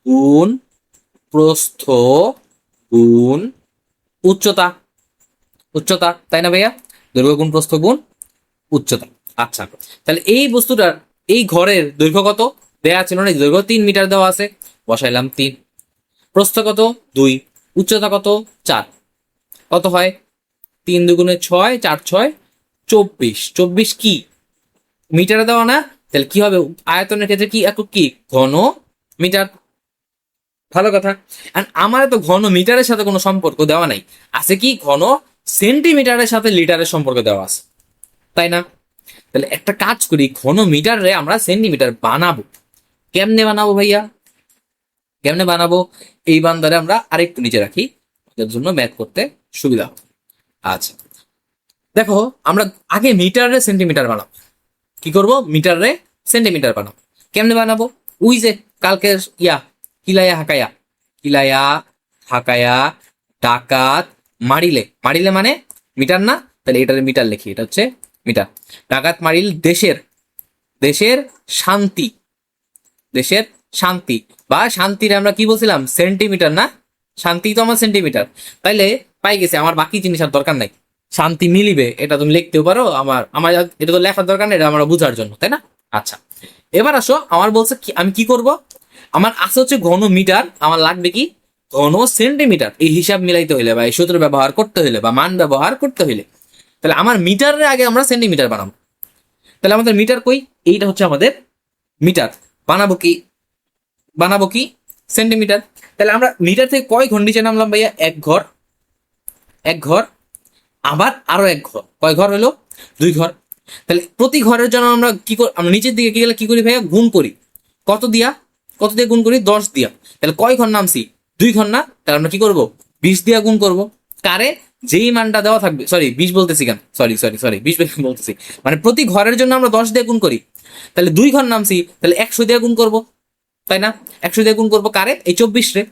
Speaker 1: গুণ প্রস্থ গুণ উচ্চতা। উচ্চতা, তাই না ভাইয়া? দৈর্ঘ্য গুণ প্রস্থ গুণ উচ্চতা। আচ্ছা, তাহলে এই বস্তুটার, এই ঘরের দৈর্ঘ্য কত দেয়া ছিল না? দৈর্ঘ্য 3 মিটার দেওয়া আছে, বসাইলাম 3। প্রস্থ কত? 2। উচ্চতা কত? 4। কত হয়? 3 × 2 = 6, 4 × 6 = 24। 24 কি মিটারে দেওয়া না? তাহলে কি হবে? আয়তনের ক্ষেত্রে কি একক কি? ঘন মিটার। ভালো কথা। আর আমার তো ঘন মিটারের সাথে কোনো সম্পর্ক দেওয়া নাই, আছে কি? ঘন সেন্টিমিটারের সাথে লিটারের সম্পর্ক দেওয়া আছে, তাই না? তাহলে একটা কাজ করি, ঘন মিটারে আমরা সেন্টিমিটার বানাবো। কেমনে বানাবো ভাইয়া? কেমনে বানাবো? এই বান্দারে আমরা আরেকটু নিচে রাখি, এর জন্য ম্যাথ করতে সুবিধা হবে। আচ্ছা, দেখো, আমরা আগে মিটারে সেন্টিমিটার বানাবো। কি করব? মিটারে সেন্টিমিটার বানাবো। কেমনে বানাবো? ওই যে কালকের কিলায়া হাকায়া, কিলায়া হাকায়া ডাকাত মারিলে। মারিলে মানে মিটার না? তাহলে এটার মিটার লিখি, এটা হচ্ছে মিটার। ডাকাত মারিল দেশের, দেশের শান্তি, দেশের শান্তি বা শান্তির আমরা কি বলছিলাম? সেন্টিমিটার না? শান্তি তো আমার সেন্টিমিটার। তাইলে পাই গেছে, আমার বাকি জিনিস আর দরকার নাই। শান্তি মিলিবে, এটা তুমি লিখতেও পারো। আমার আমার এটা তো লেখার দরকার নেই, এটা আমরা বোঝার জন্য, তাই না? আচ্ছা, এবার আসো, আমার বলছে কি, আমি কি করব? আমার আছে হচ্ছে ঘন মিটার, আমার লাগবে কি? ঘন সেন্টিমিটার। এই হিসাব মিলাইতে হইলে বা এই সূত্র ব্যবহার করতে হইলে বা মান ব্যবহার করতে হইলে, তাহলে আমার মিটারের আগে আমরা সেন্টিমিটার বানাবো। তাহলে আমাদের মিটার কই? এইটা হচ্ছে আমাদের মিটার। বানাবো কি? বানাবো কি? সেন্টিমিটার। তাহলে আমরা মিটার থেকে কয় ঘর নিচে নামলাম ভাইয়া? এক ঘর, এক ঘর, আবার আরো এক ঘর। কয় ঘর হলো? 2 ঘর। তাহলে প্রতি ঘরের জন্য আমরা কি করি? আমরা নিচের দিকে কি গেলে কি করি ভাইয়া? গুণ করি। কত দিয়া? কত দিয়ে গুণ করি? 10 দিয়া। তাহলে কয় ঘর নামছি? 2 ঘর না? তাহলে আমরা কি করব? 20 দিয়া গুণ করব। কারে? যেই মানটা দেওয়া থাকবে, সরি 20 বলতেছি কেন, সরি সরি সরি 20 বলতেছি, মানে প্রতি ঘরের জন্য আমরা 10 দিয়ে গুণ করি। তাহলে 2 ঘর নামছি, তাহলে 100 দিয়ে গুণ করব, তাই না? 100 দিয়ে গুণ করবো কারে? এই 24 রে।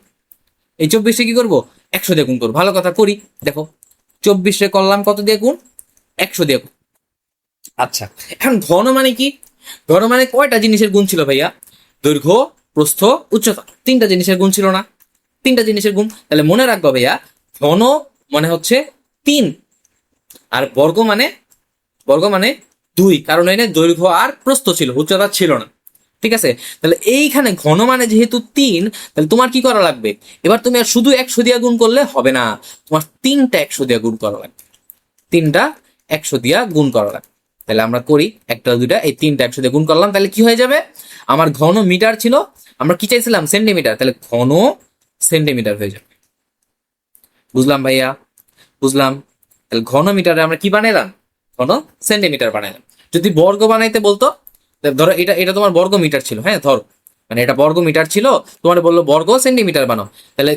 Speaker 1: এই 24 রে কি করবো? 100 দিয়ে গুণ করবো। ভালো কথা, করি। দেখো 24 রে করলাম কত দিয়ে গুণ? 100 দিয়ে গুণ। আচ্ছা, এখন ঘন মানে কি? ঘন মানে কয়টা জিনিসের গুণ ছিল ভাইয়া? দৈর্ঘ্য, প্রস্থ, উচ্চতা, 3টা জিনিসের গুণ ছিল না? 3টা জিনিসের গুণ। তাহলে মনে রাখবো ভাইয়া, ঘন মানে হচ্ছে 3, আর বর্গ মানে 2, কারণ এখানে দৈর্ঘ্য আর প্রস্থ ছিল, উচ্চতা ছিল না। ঠিক আছে? তাহলে এইখানে ঘন মানে যেহেতু 3, তাহলে তোমার কি করা লাগবে? এবার তুমি আর শুধু 100 দিয়ে গুণ করলে হবে না, তোমার 3টা 100 দিয়ে গুণ করা লাগবে। 3টা 100 দিয়া গুণ করা লাগবে। তাহলে আমরা করি, একটা দুইটা, এই 3টা 100 দিয়ে গুণ করলাম, তাহলে কি হয়ে যাবে? আমার ঘন মিটার ছিল, আমরা কি চাইছিলাম? সেন্টিমিটার, তাহলে ঘন সেন্টিমিটার হয়ে যাবে। বুঝলাম ভাইয়া? বুঝলাম। তাহলে ঘন মিটারে আমরা কি বানাইলাম? ঘন সেন্টিমিটার বানাইলাম। যদি বর্গ বানাইতে বলতো, ধরো এটা এটা তোমার বর্গ মিটার ছিল, হ্যাঁ ধরো, মানে এটা বর্গ মিটার ছিল, তোমার বললো বর্গ সেন্টিমিটার বানাও, তাহলে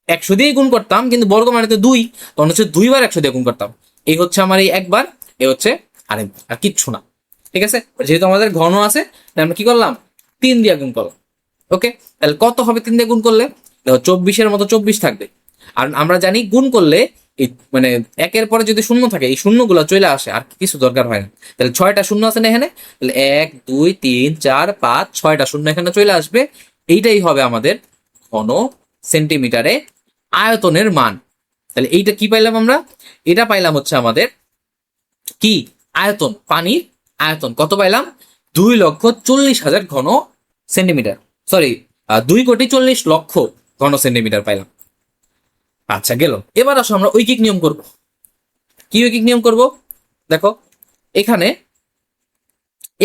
Speaker 1: 100 দিয়ে গুণ করতাম, কিন্তু বর্গ মানে তো 2, তখন হচ্ছে 2 বার 100 দিয়ে গুণ করতাম। এই হচ্ছে আমার এই একবার, এই হচ্ছে আরেকবার, আর কিচ্ছু না। ঠিক আছে? যেহেতু আমাদের ঘন আছে, তাই আমরা কি করলাম? 3 দিয়ে গুণ করলাম। ওকে, তাহলে কত হবে 3 দিয়ে গুণ করলে? দেখো 24-এর মতো 24 থাকবে। আর আমরা জানি গুণ করলে এই মানে একের পরে যদি শূন্য থাকে, এই শূন্যগুলো চলে আসে, আর কিছু দরকার হয় না। তাহলে 6টা শূন্য আছে না এখানে? তাহলে 1 2 3 4 5 6টা শূন্য এখানে চলে আসবে। এইটাই হবে আমাদের ঘন সেন্টিমিটারে আয়তনের মান। তাহলে এইটা কি পাইলাম আমরা? এটা পাইলাম হচ্ছে আমাদের কি? আয়তন, পানির আয়তন কত পাইলাম? 2,40,000 ঘন সেন্টিমিটার, সরি 2,40,00,000 ঘন সেন্টিমিটার পাইলাম। আচ্ছা গেল। এবার আসো আমরা ঐকিক নিয়ম করব। কি ঐকিক নিয়ম করব? দেখো এখানে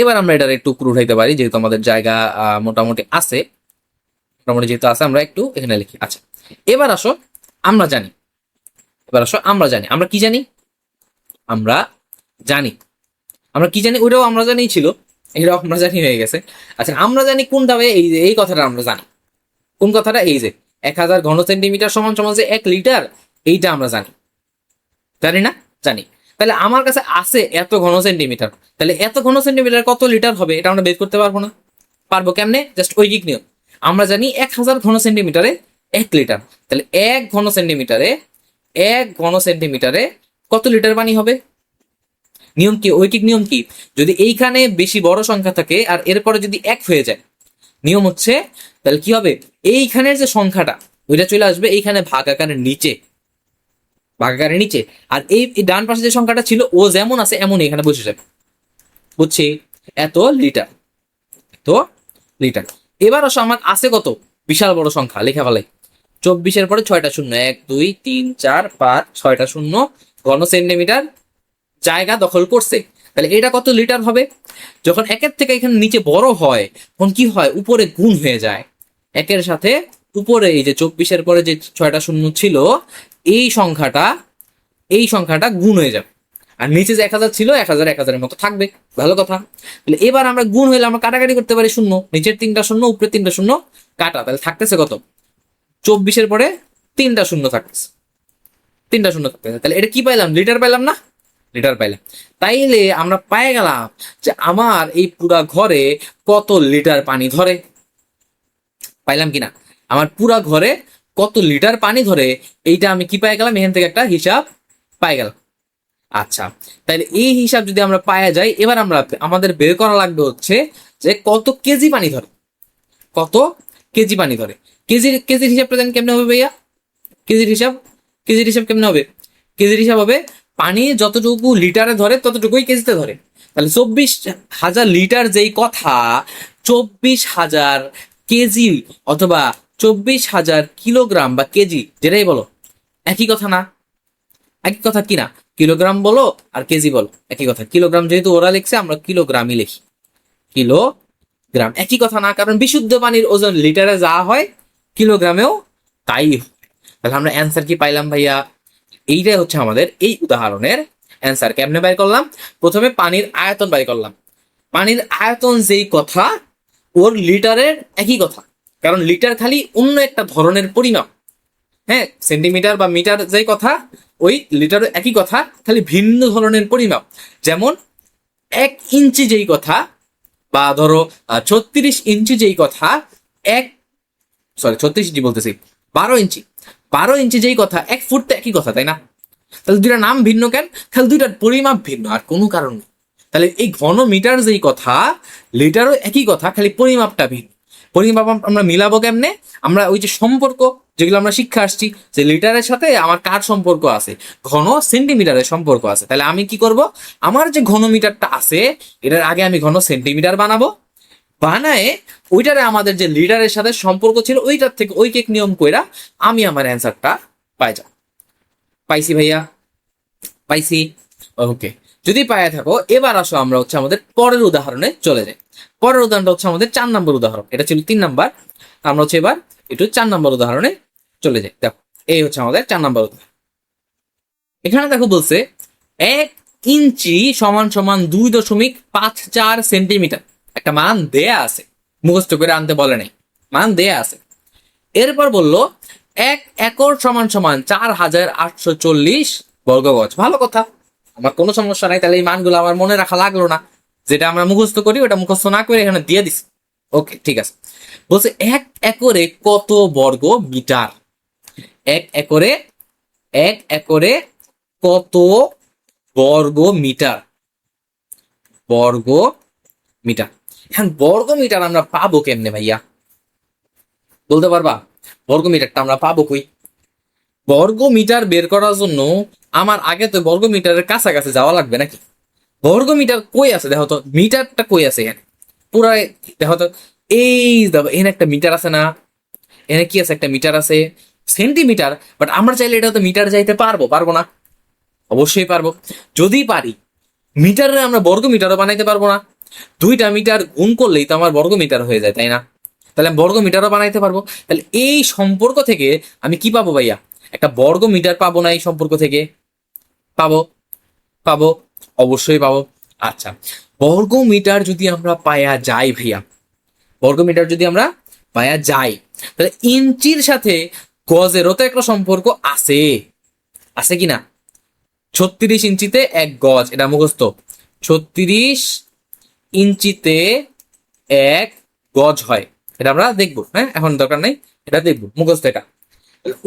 Speaker 1: এবার আমরা এটার একটু উপর উঠাইতে পারি, যেহেতু আমাদের জায়গা মোটামুটি আছে। মোটামুটি যেহেতু আছে, আমরা একটু এখানে লিখি। আচ্ছা, এবার আসো আমরা জানি, আমরা কি জানি? আমরা জানি, আমরা কি জানি? ওইটাও আমরা জানি ছিল, এটাও আমরা জানি হয়ে গেছে। আচ্ছা, আমরা জানি কোনটা? এই যে এই কথাটা আমরা জানি। কোন কথাটা? এই যে 1000 ঘন সেন্টিমিটার সমান সমান যে 1 লিটার, এইটা আমরা জানি। জানি না? জানি। তাহলে আমার কাছে আছে এত ঘন সেন্টিমিটার, তাহলে এত ঘন সেন্টিমিটার কত লিটার হবে এটা আমরা বের করতে পারবো না? পারবো কেমনে? জাস্ট ঐকিক নিয়ম। আমরা জানি 1000 ঘন সেন্টিমিটারে 1 লিটার, তাহলে 1 ঘন সেন্টিমিটারে কত লিটার পানি হবে? নিয়ম কি? ঐকিক নিয়ম কি? যদি এইখানে বেশি বড় সংখ্যা থাকে আর এরপরে যদি 1 হয়ে যায়, নিয়ম হচ্ছে তাহলে কি হবে? এইখানের যে সংখ্যাটা, ওইটা চলে আসবে এইখানে ভাগাকারের নিচে, ভাগাকারের নিচে। আর এই ডান পাশে যে সংখ্যাটা ছিল, ও যেমন আছে এমন এখানে বসে যাবে। বুঝছি? এত লিটার, এত লিটার। এবার আসো আমার আছে কত? বিশাল বড় সংখ্যা, লেখা ফেলাই। 24-এর পরে 6টা শূন্য, 1 2 3 4 5 6টা শূন্য ঘন সেন্টিমিটার জায়গা দখল করছে। তাহলে এটা কত লিটার হবে? যখন একের থেকে এখানে নিচে বড় হয়, তখন কি হয়? উপরে গুণ হয়ে যায়। একের সাথে উপরে এই যে 24-এর পরে যে 6টা শূন্য ছিল, এই সংখ্যাটা গুণ হয়ে যাবে। আর নিচে যে 1000 ছিল, 1000-1000-এর মতো থাকবে। ভালো কথা। তাহলে এবার আমরা গুণ হইলে আমরা কাটাকাটি করতে পারি শূন্য, নিচের 3টা শূন্য, উপরে 3টা শূন্য কাটা, তাহলে থাকতেছে কত? 24-এর পরে 3টা শূন্য থাকতেছে, 3টা শূন্য থাকতেছে। তাহলে এটা কি পাইলাম? লিটার পাইলাম না? লিটার পাইলাম। তাইলে আমরা পাই গেলাম যে আমার এই পুরা ঘরে কত লিটার পানি ধরে। পাইলাম কিনা? আমার পুরা ঘরে কত লিটার পানি ধরে, এইটা আমি কি পাই গেলাম? এখান থেকে একটা হিসাব পাই গেলাম। আচ্ছা, তাহলে এই হিসাব যদি আমরা পাওয়া যাই, এবার আমাদের বের করা লাগবে হচ্ছে যে কত কেজি পানি ধরে, কত কেজি পানি ধরে। কেজির হিসাবটা জানি কেমনে হবে ভাইয়া? কেজির হিসাব কেমনে হবে? কেজির হিসাব হবে পানি যতটুকু লিটারে ধরে ততটুকুই কেজিতে ধরে। তাহলে 24,000 লিটার যেই কথা, 24,000 কেজি অথবা 24,000 কিলোগ্রাম বা কেজি, যেটাই বলো একই কথা না? একই কথা কি না? কিলোগ্রাম বলো আর কেজি বলো একই কথা। কিলোগ্রাম যেহেতু ওরা লিখছে, আমরা কিলোগ্রামই লিখি। কিলোগ্রাম একই কথা না? কারণ বিশুদ্ধ পানির ওজন লিটারে যা হয়, কিলোগ্রামেও তাই হয়। তাহলে আমরা অ্যান্সার কি পাইলাম ভাইয়া? এইটাই হচ্ছে আমাদের এই উদাহরণের অ্যান্সার। কেমনে বাই করলাম? প্রথমে পানির আয়তন বাই করলাম। পানির আয়তন যেই কথা, ওর লিটারের একই কথা, কারণ লিটার খালি অন্য একটা ধরনের পরিমাপ। হ্যাঁ, সেন্টিমিটার বা মিটার যেই কথা, ওই লিটার একই কথা, খালি ভিন্ন ধরনের পরিমাপ। যেমন 1 ইঞ্চি যেই কথা, বা ধরো 36 ইঞ্চি যেই কথা, এক 36 ইঞ্চি বলতেছি, 12 ইঞ্চি, 12 ইঞ্চি যেই কথা, 1 ফুট তো একই কথা, তাই না? তাহলে দুইটা নাম ভিন্ন কেন? তাহলে দুইটার পরিমাপ ভিন্ন, আর কোনো কারণ নেই। তাহলে এই ঘন মিটার যেই কথা, লিটারও একই কথা, খালি পরিমাপটা ভিন্ন। পরিমাপ আমরা মিলাবো কেমনে? আমরা ওই যে সম্পর্ক যেগুলো আমরা শিক্ষা আসছি, যে লিটারের সাথে আমার কার সম্পর্ক আছে, ঘন সেন্টিমিটারের সম্পর্ক আছে। তাহলে আমি কি করব, আমার যে ঘন মিটারটা আছে এটার আগে আমি ঘন সেন্টিমিটার বানাবো, বানায় ওইটারে আমাদের যে লিটারের সাথে সম্পর্ক ছিল ওইটার থেকে ওই কেক নিয়ম কইরা আমি আমার অ্যান্সারটা পাই যাব। পাইছি ভাইয়া? পাইছি। ওকে, যদি পাইয়া থাকো এবার আসো আমরা হচ্ছে আমাদের পরের উদাহরণে চলে যাই। পরের উদাহরণটা হচ্ছে আমাদের 4 নম্বর উদাহরণ, এটা ছিল 3 নাম্বার, আমরা হচ্ছে এবার একটু 4 নম্বর উদাহরণে চলে যাই। দেখো এই হচ্ছে আমাদের 4 নম্বর উদাহরণ। এখানে দেখো বলছে 1 ইঞ্চি সমান সমান 2.54 সেন্টিমিটার, একটা মান দেয়া আছে, মুখস্থ করে আনতে বলে নাই, মান দেয়া আছে। এরপর বললো 1 একর সমান সমান 4840 বর্গ গজ। ভালো কথা, আমার কোনো সমস্যা নাই। তাহলে এই মানগুলো আমার মনে রাখা লাগলো না, যেটা আমরা মুখস্থ করি ওটা মুখস্থ না করে এখানে দিয়ে দিছি। ওকে, ঠিক আছে। বলছে 1 একরে কত বর্গ মিটার? 1 একরে, 1 একরে কত বর্গ মিটার? বর্গ মিটার। এখন বর্গ মিটার আমরা পাবো কেমনে ভাইয়া, বলতে পারবা? বর্গ মিটারটা আমরা পাবো কই? বর্গ মিটার বের করার জন্য আমার আগে তো বর্গ মিটারের কাছাকাছি যাওয়া লাগবে নাকি? বর্গ মিটার কই আছে দেখো তো, মিটারটা কই আছে এখানে? পুরা দেখো তো, এই দেখো এখানে একটা মিটার আছে না, এখানে কি আছে, একটা মিটার আছে, সেন্টিমিটার। বাট আমরা চাইলে এটা তো মিটার যাইতে পারবো, পারবো না? অবশ্যই পারবো। যদি পারি, মিটারে আমরা বর্গ মিটারও বানাইতে পারবো না? 2টা মিটার গুণ করলেই তো আমার বর্গ মিটার হয়ে যায়, তাই না? তাহলে আমি বর্গ মিটারও বানাইতে পারবো। তাহলে এই সম্পর্ক থেকে আমি কি পাবো ভাইয়া? একটা বর্গ মিটার পাবো না এই সম্পর্ক থেকে? পাবো, পাবো, অবশ্যই পাবো। আচ্ছা, বর্গ মিটার যদি আমরা পায়া যাই ভাইয়া, বর্গ মিটার যদি আমরা পায়া যাই, তাহলে ইঞ্চির সাথে গজেরও তো একটা সম্পর্ক আছে, আছে কি না? 36 ইঞ্চিতে 1 গজ, এটা মুখস্থ। 36 ইঞ্চিতে 1 গজ হয়, এটা আমরা দেখবো, হ্যাঁ এখন দরকার নাই, এটা দেখবো, মুখস্থ এটা।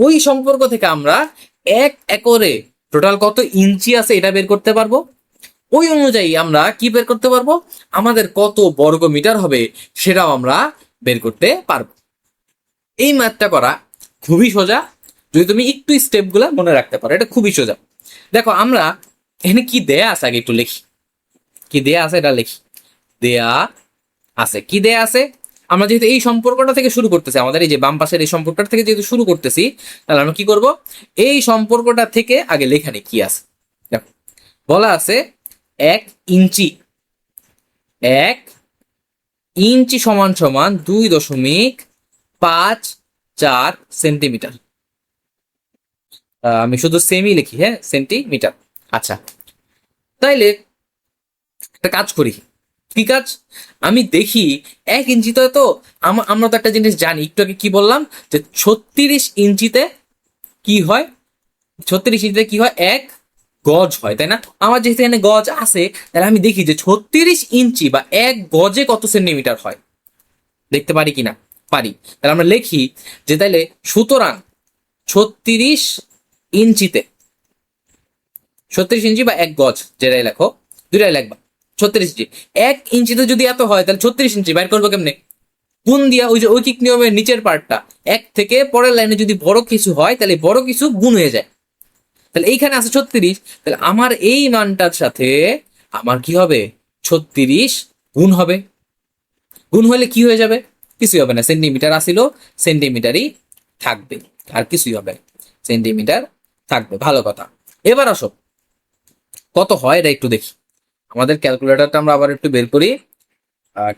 Speaker 1: ওই সম্পর্ক থেকে আমরা 1 একরে টোটাল কত ইঞ্চি আছে এটা বের করতে পারবো। ওই অনুযায়ী আমরা কি বের করতে পারবো, আমাদের কত বর্গ মিটার হবে সেটাও আমরা বের করতে পারবো। এই ম্যাথটা করা খুবই সোজা, যদি তুমি একটু স্টেপগুলো মনে রাখতে পারো, এটা খুবই সোজা। দেখো আমরা এখানে কি দেয়া আছে আগে একটু লিখি, কি দেয়া আছে এটা লিখি। দেয়া আছে, কি দেয়া আছে? আমরা যেহেতু এই সম্পর্কটা থেকে শুরু করতেছি, আমাদের এই যে বাম পাশের এই সম্পর্কটা থেকে যেহেতু শুরু করতেছি, তাহলে আমরা কি করব, এই সম্পর্কটা থেকে আগে লেখা নেই কি আছে। দেখো বলা আছে 1 ইঞ্চি, 1 ইঞ্চি সমান সমান 2.54 সেন্টিমিটার। আমি শুধু সেমি লিখি, হ্যাঁ সেন্টিমিটার। আচ্ছা, তাইলে একটা কাজ করি। কি কাজ? আমি দেখি 1 ইঞ্চিতে তো আমরা তো একটা জিনিস জানি, একটু আগে কি বললাম, যে 36 ইঞ্চিতে কি হয়, 36 ইঞ্চিতে কি হয়, 1 গজ হয়, তাই না? আমার যেহেতু এখানে গজ আছে, তাহলে আমি দেখি যে 36 ইঞ্চি বা 1 গজে কত সেন্টিমিটার হয়, দেখতে পারি কিনা? পারি। তাহলে আমরা লিখি যে তাইলে সুতরাং 36 ইঞ্চিতে, 36 ইঞ্চি বা 1 গজ, যেটাই লেখো, দুটাই লেখবা। 36 ইঞ্চি, 1 ইঞ্চিতে যদি এত হয় তাহলে 36 ইঞ্চি বাইর করবো কেমনে? গুণ দিয়া, ওই যে ঐকিক নিয়মের নিচের পার্টটা, 1 থেকে পরের লাইনে যদি বড় কিছু হয় তাহলে বড় কিছু গুণ হয়ে যায়। তাহলে এইখানে আছে 36, তাহলে আমার এই মানটার সাথে আমার কি হবে, 36 গুণ হবে। গুণ হলে কি হয়ে যাবে? কিছুই হবে না, সেন্টিমিটার আসিল, সেন্টিমিটারই থাকবে, আর কিছুই হবে না, সেন্টিমিটার থাকবে। ভালো কথা। এবার আসো কত হয় এটা একটু দেখি। আমাদের ক্যালকুলেটরটা আমরা আবার একটু বের করি।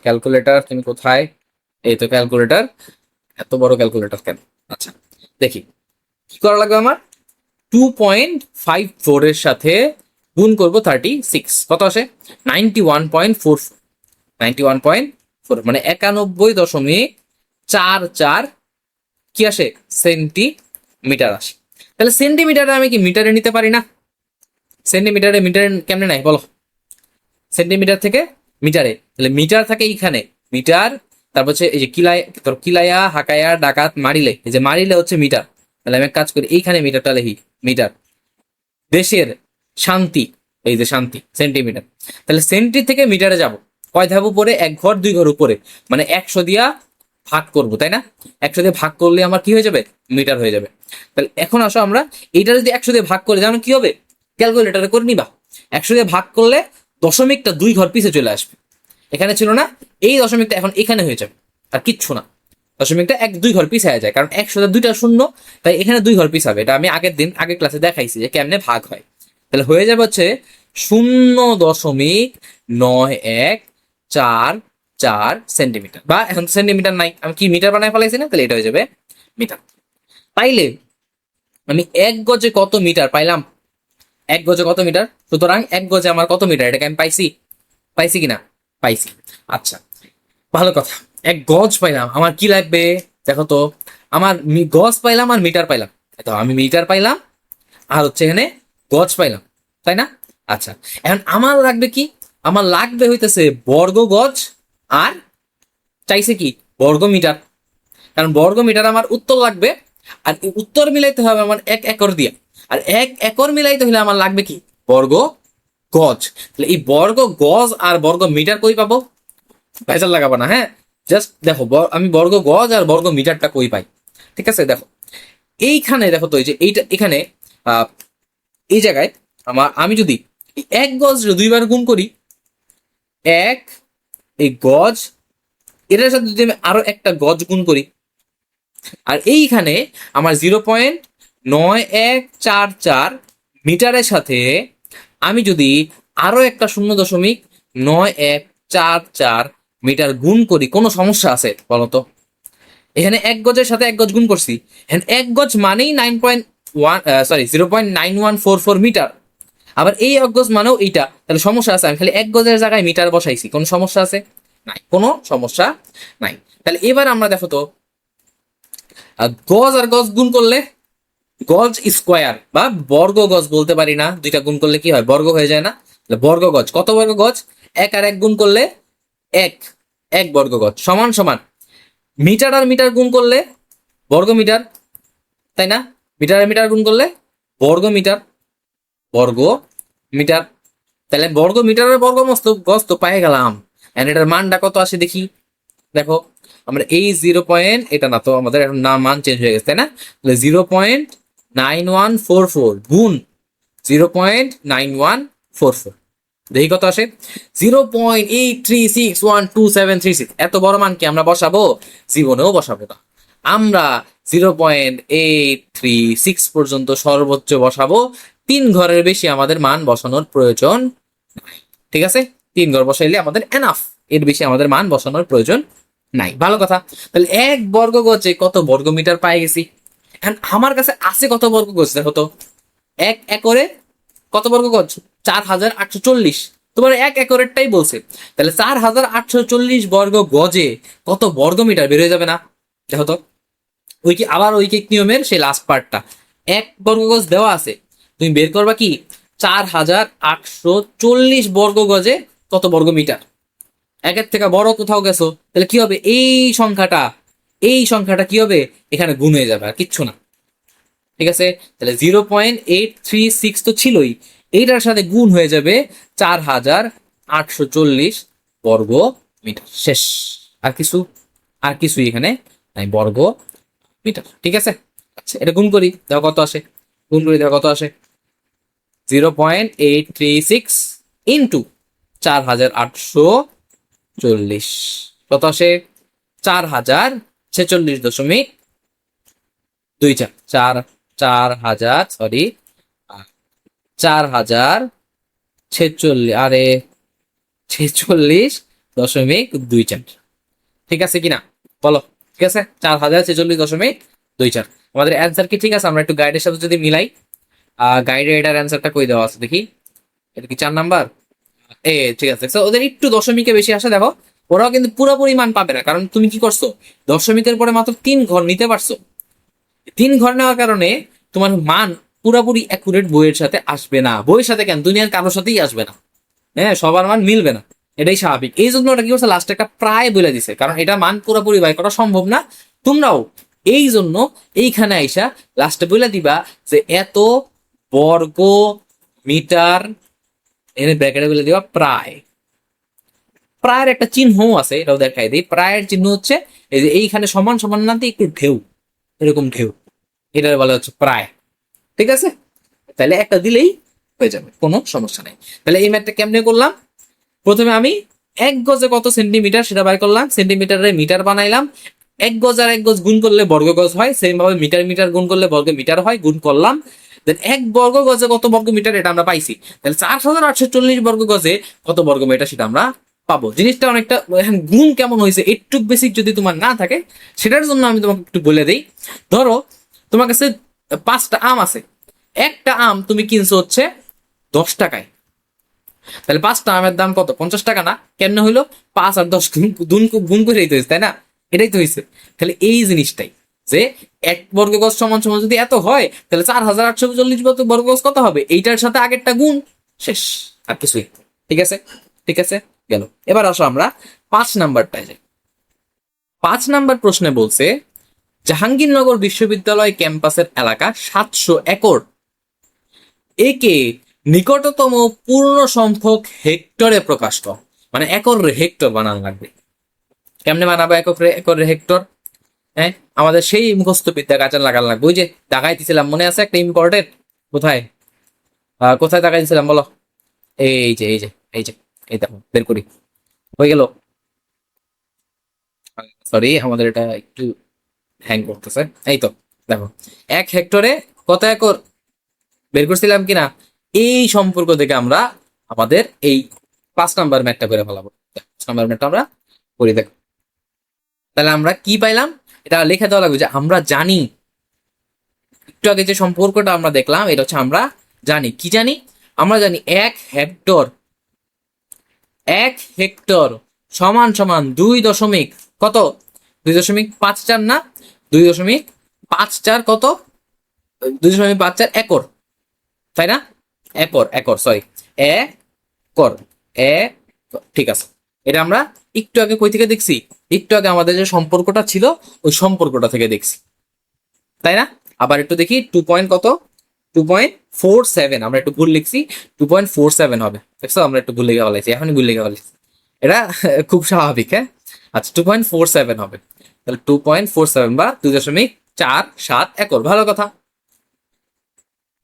Speaker 1: ক্যালকুলেটর তুমি কোথায়? এই তো ক্যালকুলেটর। এত বড় ক্যালকুলেটর কেন? আচ্ছা দেখি কি করা লাগবে আমার। 2.54 এর সাথে গুণ করবো 36, কত আসে? 91.44, 91.4 মানে 91.44 কি আসে, সেন্টিমিটার আসে। তাহলে সেন্টিমিটারে আমি কি মিটারে নিতে পারি না? সেন্টিমিটারে মিটারে কেমনে নাই বলো? সেন্টিমিটার থেকে মিটারে, তাহলে মিটার থাকে এইখানে, মিটার, তারপর হচ্ছে এই যে কিলায়া হাকায়া ডাকাত মারিলে, এই যে মারিলে হচ্ছে মিটার, তাহলে আমি এক কাজ করি এইখানে মিটারটা লিখি, মিটার। দেশের শান্তি, এই যে শান্তি সেন্টিমিটার, তাহলে সেন্টি থেকে মিটারে যাব, কয় ধাপ উপরে, এক ঘর দুই ঘর উপরে, মানে 100 দিয়া ভাগ করব, তাই না? 100 দিয়ে ভাগ করলে আমার কি হয়ে যাবে, মিটার হয়ে যাবে। তাহলে এখন আসো আমরা এইটা যদি 100 দিয়ে ভাগ করে, জানো কি হবে, ক্যালকুলেটারে করে নিবা, 100 দিয়ে ভাগ করলে দশমিকটা 2 ঘর পিছে চলে আসবে, এখানে ছিল না, এই দশমিকটা এখন এখানে হয়ে যাবে, আর কিচ্ছু না, দশমিকটা 1 2 ঘর পিছায় যায়, কারণ 100 দুইটা শূন্য, তাই এখানে 2 ঘর পিছাবে। এটা আমি আগের ক্লাসে দেখাইছি যে কেমনে ভাগ হয়। তাহলে হয়ে যাবে হচ্ছে 0.914 বা এখন সেন্টিমিটার নাই, আমি কি মিটার বানায় ফেলাইছি না, তাহলে এটা হয়ে যাবে মিটার। তাইলে আমি 1 গজে কত মিটার পাইলাম, 1 গজে কত মিটার, সুতরাং 1 গজে আমার কত মিটার, এটাকে আমি পাইছি কিনা, পাইছি। আচ্ছা, ভালো কথা, 1 গজ পাইলাম, আমার কি লাগবে দেখো তো, আমার গজ পাইলাম আর মিটার পাইলাম, তো আমি মিটার পাইলাম আর হচ্ছে এখানে গজ পাইলাম, তাই না? আচ্ছা, এখন আমার লাগবে কি, আমার লাগবে হইতেছে বর্গ গজ, আর চাইছে কি বর্গ মিটার, কারণ বর্গ মিটার আমার উত্তর লাগবে, আর এই উত্তর মিলাইতে হবে আমার 1 একর দিয়া, আর 1 একর মিলাইতে হলে আমার লাগবে কি বর্গ গজ। তাহলে এই বর্গ গজ আর বর্গ মিটার কই পাবো, ভেজাল লাগাবো না, হ্যাঁ, জাস্ট দেখো আমি বর্গ গজ আর বর্গ মিটারটা কই পাই। ঠিক আছে, দেখো এইখানে দেখো তো, এই যে এইটা এখানে এই জায়গায় আমি যদি 1 গজ 2বার গুণ করি, এক এই গজ, এটার সাথে যদি আমি আরো একটা গজ গুণ করি, আর এইখানে আমার 0.9144 মিটারের সাথে আমি যদি আরো একটা 0.9144 মিটার গুণ করি, কোনো সমস্যা আছে বলতো? এখানে 1 গজের সাথে 1 গজ গুণ করছি, এখানে 1 গজ মানেই 0.9144 মিটার, আবার এই 1 গজ মানেও এইটা, তাহলে সমস্যা আছে? আমি খালি 1 গজের জায়গায় মিটার বসাইছি, কোনো সমস্যা আছে? নাই, কোনো সমস্যা নাই। তাহলে এবার আমরা দেখো তো, গজ আর গজ গুণ করলে গজ স্কোয়ার বা বর্গ গজ বলতে পারি না, দুইটা গুণ করলে কি হয়, বর্গ হয়ে যায় না? বর্গ গজ, কত বর্গ গজ, 1 আর 1 গুণ করলে 1 বর্গ গজ, সমান সমান মিটার আর মিটার গুণ করলে বর্গ মিটার, তাই না? মিটার আর মিটার গুণ করলে বর্গ মিটার, বর্গ মিটার। তাহলে বর্গ মিটার আর বর্গ গজ তো পাই গেলাম, এটার মানটা কত আসে দেখি, দেখো আমরা এই 0. এটা না তো, আমাদের এখন নাম মান চেঞ্জ হয়ে গেছে, তাই না? তাহলে 0.9144 গুণ 0.9144, দেখি কত আসে, 0.83612736। এত বড় মান কি আমরা বসাবো? জীবনেও বসাবো না। আমরা 0.836 পর্যন্ত সর্বোচ্চ বসাবো, 3 ঘরের বেশি আমাদের মান বসানোর প্রয়োজন নাই। ঠিক আছে, 3 ঘর বসাইলে আমাদের এনাফ, এর বেশি আমাদের মান বসানোর প্রয়োজন নাই। ভালো কথা, তাহলে 1 বর্গ গজে কত বর্গ মিটার পাই গেছি। এখন আমার কাছে আছে কত বর্গ গজ, দেখো তো, 1 একরে কত বর্গ গজ, 4840, তোমার 1 একরেরটাই বলছে, তাহলে 4840 বর্গ গজে কত বর্গ মিটার বের হয়ে যাবে না? দেখো তো, ঐকিক নিয়মের সেই লাস্ট পার্টটা, 1 বর্গ গজ দেওয়া আছে, তুমি বের করবা কি 4840 বর্গ গজে কত বর্গ মিটার। একের থেকে বড় কোথাও গেছো, তাহলে কি হবে, এই সংখ্যাটা কি হবে, এখানে গুণ হয়ে যাবে, আর কিচ্ছু না। ঠিক আছে, তাহলে 0.836 তো ছিলই, এইটার সাথে গুণ হয়ে যাবে 4840 বর্গ মিটার, শেষ। আর কিছুই এখানে নাই, বর্গ মিটার। ঠিক আছে, আচ্ছা এটা গুণ করি, দেখো কত আসে, 0.836 ইন্টু 4840, কত আসে, 4046.24, 4046.24। ঠিক আছে কিনা বলো? ঠিক আছে, 4046.24। আমাদের অ্যান্সার কি ঠিক আছে? আমরা একটু গাইডের সাথে যদি মিলাই, গাইডে এটার অ্যান্সারটা কই দেওয়া আছে দেখি, এটা কি 4 নাম্বার? ঠিক আছে, ওদের একটু দশমিকে বেশি আসে, দেখো ওরাও কিন্তু পুরোপুরি মান পাবে না, কারণ তুমি কি করছো, দশমিকের পরে মাত্র 3 ঘর নিতে পারছো, 3 ঘর নেওয়ার কারণে তোমার মান পুরোপুরি অ্যাকুরেট বইয়ের সাথে আসবে না। বইয়ের সাথে কেন, দুনিয়ার কারোর সাথেই আসবে না, হ্যাঁ, সবার মান মিলবে না। এটাই স্বাভাবিক। এই জন্য ওটা কি করছে, লাস্টে একটা প্রায় বলে দিছে, কারণ এটা মান পুরোপুরি বাই করা সম্ভব না। তোমরাও এই জন্য এইখানে আইসা লাস্টে বলে দিবা যে এত বর্গ মিটার, এর ব্র্যাকেটে বলে দিবা প্রায়। প্রায়ের একটা চিহ্ন আছে, এটাও দেখাই দিই। প্রায়ের চিহ্ন হচ্ছে এই যে এইখানে সমান সমান না দিয়ে একটু ঢেউ, এরকম ঢেউ, এটা বলা হচ্ছে প্রায়। ঠিক আছে, তাহলে একটা দিলেই হয়ে যাবে, কোনো সমস্যা নেই। তাহলে এই ম্যাথটা কেমনে করলাম, প্রথমে আমি এক গজে কত সেন্টিমিটার সেটা বাই করলাম, সেন্টিমিটারে মিটার বানাইলাম, এক গজ আর এক গজ গুণ করলে বর্গ গজ হয়, সেম ভাবে মিটার মিটার গুণ করলে বর্গ মিটার হয়, গুণ করলাম। দেন এক বর্গ গজে কত বর্গ মিটার এটা আমরা পাইছি, তাহলে 4840 বর্গ গজে কত বর্গ মিটার সেটা আমরা পাবো। জিনিসটা অনেকটা, এখন গুণ কেমন হয়েছে একটু বেসিক যদি তোমার না থাকে, সেটার জন্য আমি তোমাকে একটু বলে দিই। ধরো তোমার কাছে 5টা আম আছে, একটা আম তুমি কিনছো হচ্ছে 10 টাকায়, তাহলে 5টা আমের দাম কত, 50 টাকা না? কেমনে হইলো, 5 আর 10 গুণ করেই তো হয়েছে, তাই না? এটাই তো হয়েছে। তাহলে এই জিনিসটাই যে এক বর্গ গজ সমান সমান যদি এত হয়, তাহলে 4840 বর্গ গজ কত হবে, এইটার সাথে আগেরটা গুণ, শেষ, আর কিছুই। ঠিক আছে, ঠিক আছে, গেল। এবার আসো আমরা 5 নাম্বারটায় যাই। 5 নাম্বার প্রশ্নে বলছে জাহাঙ্গীরনগর বিশ্ববিদ্যালয় ক্যাম্পাসের এলাকা 700 একর, একে নিকটতম পূর্ণ সংখ্যক হেক্টরে প্রকাশ কর। মানে একর হেক্টর বানানো লাগবে। কেমনে বানাবো একর হেক্টর? হ্যাঁ, আমাদের সেই মুখস্থ বিদ্যা কাজে লাগানো লাগবে। ওই যে দাগাই দিছিলাম, মনে আছে একটা ইম্পর্টেন্ট, কোথায় কোথায় দাগাই দিছিলাম বলো? এই যে এই যে এই যে, এই দেখো বের করি, হয়ে গেল। সরি, আমাদের এটা একটু হ্যাং করতেছে। এই তো দেখো, 1 হেক্টরে কত একর বের করছিলাম কিনা, এই সম্পর্ক থেকে আমরা আমাদের এই 5 নাম্বার ম্যাথটা করে ফেলাবো। 5 নাম্বার ম্যাথটা আমরা করি, দেখো। তাহলে আমরা কি পাইলাম, এটা লিখে দেওয়া লাগবে যে আমরা জানি, একটু আগে যে সম্পর্কটা আমরা দেখলাম এটা হচ্ছে আমরা জানি। কি জানি? আমরা জানি 1 হেক্টর, 1 হেক্টর সমান সমান 2 দশমিক কত, 2.54 না, 2.54 কত, 2.54 একর, তাই না? একর, একর, সরি, একর, এ, ঠিক আছে। এটা আমরা একটু আগে কই থেকে দেখছি, একটু আগে আমাদের যে সম্পর্কটা ছিল ওই সম্পর্কটা থেকে দেখছি, তাই না? আবার একটু দেখি, 2.47, আমরা একটু ভুল লিখছি, 2.47 হবে, দেখছো? আমরা একটু ভুল লিখে ফেলাইছি, এখনই ভুল লিখে ফেলাইছি, এটা খুব স্বাভাবিক। হ্যাঁ, আচ্ছা, 2.47 হবে, তাহলে 2.47 বা 2.47 একর, ভালো কথা।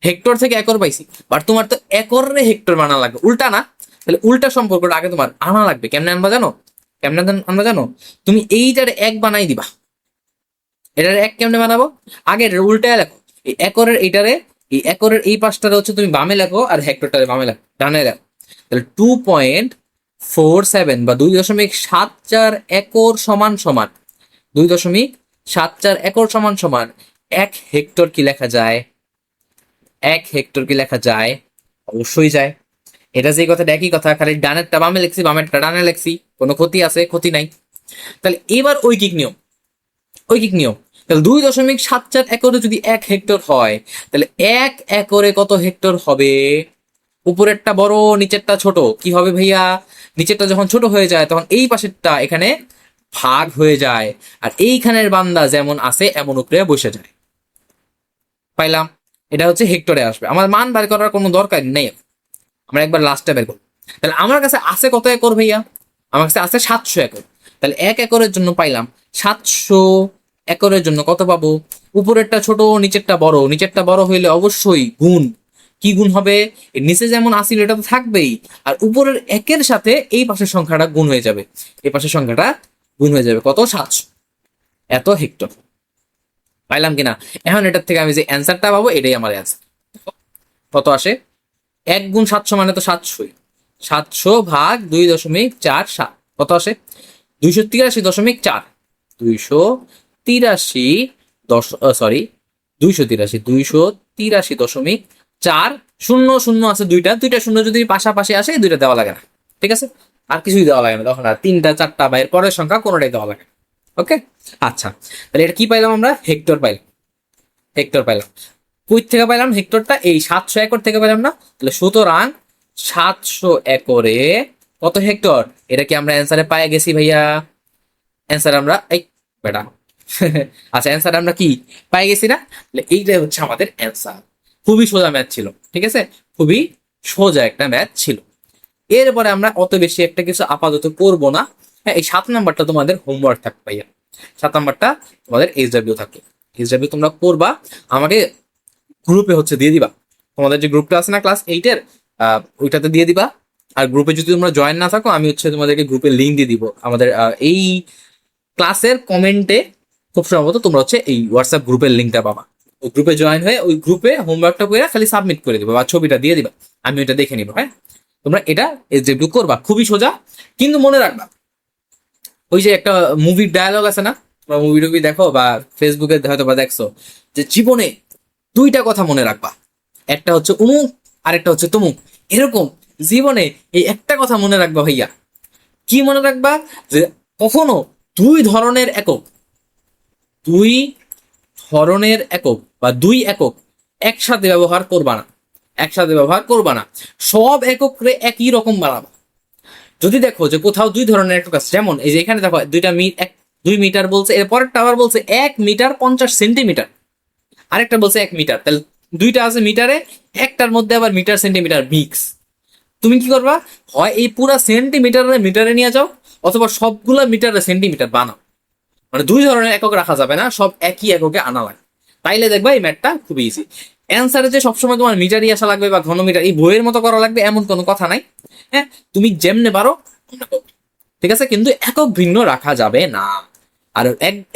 Speaker 1: হেক্টর থেকে একর পাইছি, বাট তোমার তো একরে হেক্টর বানা লাগবে, উল্টা না? তাহলে উল্টা সম্পর্কটা আগে তোমার আনা লাগবে। কেমনে আনবা জানো? কেমনে আনবা জানো? তুমি এইটারে এক বানাই দিবা। এটার এক কেমনে বানাবো, আগে উল্টায় লেখো, এই একরের এইটারে, এই একরের এই পাশটারে হচ্ছে তুমি বামে লেখো, আর হেক্টরটারে বামে লেখো, ডানে লেখো। তাহলে 2.47 বা 2.74 একর সমান সমান, 2.74 একর সমান সমান 1 হেক্টর কি লেখা যায়? 1 হেক্টর কি লেখা যায়? অবশ্যই যায়। এটা যে কথাটা একই কথা, খালি ডানেরটা বামে লিখছি, বামেরটা ডানে লিখছি, কোনো ক্ষতি আছে? ক্ষতি নাই। তাহলে এবার ঐকিক নিয়ম, ঐকিক নিয়ম, তাহলে 2.74 একরে যদি 1 হেক্টর হয়, তাহলে 1 একরে কত হেক্টর হবে? উপরেরটা বড় নিচেরটা ছোট, কি হবে ভাইয়া? নিচেরটা যখন ছোট হয়ে যায় তখন এই পাশেরটা এখানে ভাগ হয়ে যায়, আর এইখানের বান্দা যেমন আছে এমন উপরে বসে যায়। পাইলাম? এটা হচ্ছে হেক্টরে আসবে, আমার মান বের করার কোনো দরকার নেই, আমরা একবার লাস্টে বের করবো। তাহলে আমার কাছে আছে কত একর ভাইয়া? আমার কাছে আছে 700 একর। তাহলে 1 একরের জন্য পাইলাম 700 একরের জন্য কত পাবো? উপরেরটা ছোট নিচেরটা বড়, নিচেরটা বড় হইলে অবশ্যই গুণ। কি গুণ হবে? এর নিচে যেমন আসিল এটা তো থাকবেই, আর উপরের একের সাথে এই পাশের সংখ্যাটা গুণ হয়ে যাবে, এই পাশের সংখ্যাটা গুণ হয়ে যাবে, কত? 700, এত হেক্টর। পাইলাম কিনা? এখন এটার থেকে আমি যে অ্যান্সারটা পাবো এটাই আমার অ্যান্সার। কত আসে? 1 গুণ 700 মানে তো 700, 700 ভাগ 2.47, কত আসে? 283.4, 283 সরি, 283.4, শূন্য শূন্য আছে দুইটা, দুইটা শূন্য যদি পাশাপাশি আসে দুইটা দেওয়া লাগে না, ঠিক আছে? আর কিছুই দেওয়া লাগে না তখন, আর 3টা 4টা বা এর পরের সংখ্যা কোনোটাই দেওয়া লাগে না। ওকে, আচ্ছা, তাহলে এটা কি পাইলাম আমরা? হেক্টর পাইলাম, হেক্টর পাইলাম। কই থেকে পাইলাম হেক্টরটা? এই 700 একর থেকে পাইলাম না? তাহলে সুতরাং 700 একরে কত হেক্টর? এটা কি আমরা অ্যান্সারে পায়ে গেছি ভাইয়া? অ্যান্সার আমরা এই বেটা আচ্ছা, অ্যান্সার আমরা কি পাই গেছি না? তাহলে এইটাই হচ্ছে আমাদের অ্যান্সার। খুবই সোজা ম্যাথ ছিল, ঠিক আছে, খুবই সোজা একটা ম্যাথ ছিল। এরপরে আমরা অত বেশি একটা কিছু আপাতত করবো না। হ্যাঁ, এই 7 নাম্বারটা তোমাদের হোমওয়ার্ক থাকবে ভাইয়া। 7 নাম্বারটা তোমাদের এইচডাব্লিউ থাকবে। এইচডাব্লিউ তোমরা করবা, আমাকে গ্রুপে হচ্ছে দিয়ে দিবা। তোমাদের যে গ্রুপটা আছে না ক্লাস 8-এর, ওইটাতে দিয়ে দিবা। আর গ্রুপে যদি তোমরা জয়েন না থাকো, আমি হচ্ছে তোমাদেরকে গ্রুপের লিঙ্ক দিয়ে দিব আমাদের এই ক্লাসের কমেন্টে। খুব সম্ভবত তোমরা হচ্ছে এই হোয়াটসঅ্যাপ গ্রুপের লিঙ্কটা পাবা। ওই গ্রুপে জয়েন হয়ে ওই গ্রুপে হোমওয়ার্কটা করে খালি সাবমিট করে দিবা বা ছবিটা দিয়ে দিবা, আমি ওইটা দেখে নিবো। হ্যাঁ, তোমরা এটা এক্সিকিউট করবা, খুবই সোজা। কিন্তু মনে রাখবা, ওই যে একটা মুভির ডায়ালগ আছে না, বা মুভি টুভি দেখো বা ফেসবুকে হয়তো বা দেখছো, যে জীবনে 2টা কথা মনে রাখবা, একটা হচ্ছে উমুক আর একটা হচ্ছে তুমুক। এরকম জীবনে এই একটা কথা মনে রাখবা ভাইয়া। কি মনে রাখবা? যে কখনো দুই ধরনের একক, দুই ধরনের একক বা দুই একক একসাথে ব্যবহার করবা না, একসাথে ব্যবহার করবা না। সব এককরে একই রকম বানাবা। যদি দেখো যে কোথাও দুই ধরনের একক আছে, যেমন এই যে এখানে দেখো 2 মিটার বলছে, এর পরেরটা আবার বলছে 1 মিটার 50 সেন্টিমিটার, আরেকটা বলছে 1 মিটার, তাহলে দুইটা আছে মিটারে, একটার মধ্যে আবার মিটার সেন্টিমিটার মিক্স। তুমি কি করবা? হয় এই পুরা সেন্টিমিটারে মিটারে নিয়ে যাও, অথবা সবগুলা মিটারে সেন্টিমিটার বানাও। মানে দুই ধরনের একক রাখা যাবে না, সব একই এককে আনা লাগে। তাইলে দেখবা এই ম্যাথটা খুব ইজি। অ্যান্সারে যে সবসময় তোমার মিটারই আসা লাগবে বা ঘনমিটার এই বইয়ের মতো করা লাগবে এমন কোনো কথা নাই। হ্যাঁ, তুমি যেমনে পারো, ঠিক আছে, কিন্তু একক ভিন্ন রাখা যাবে না। আর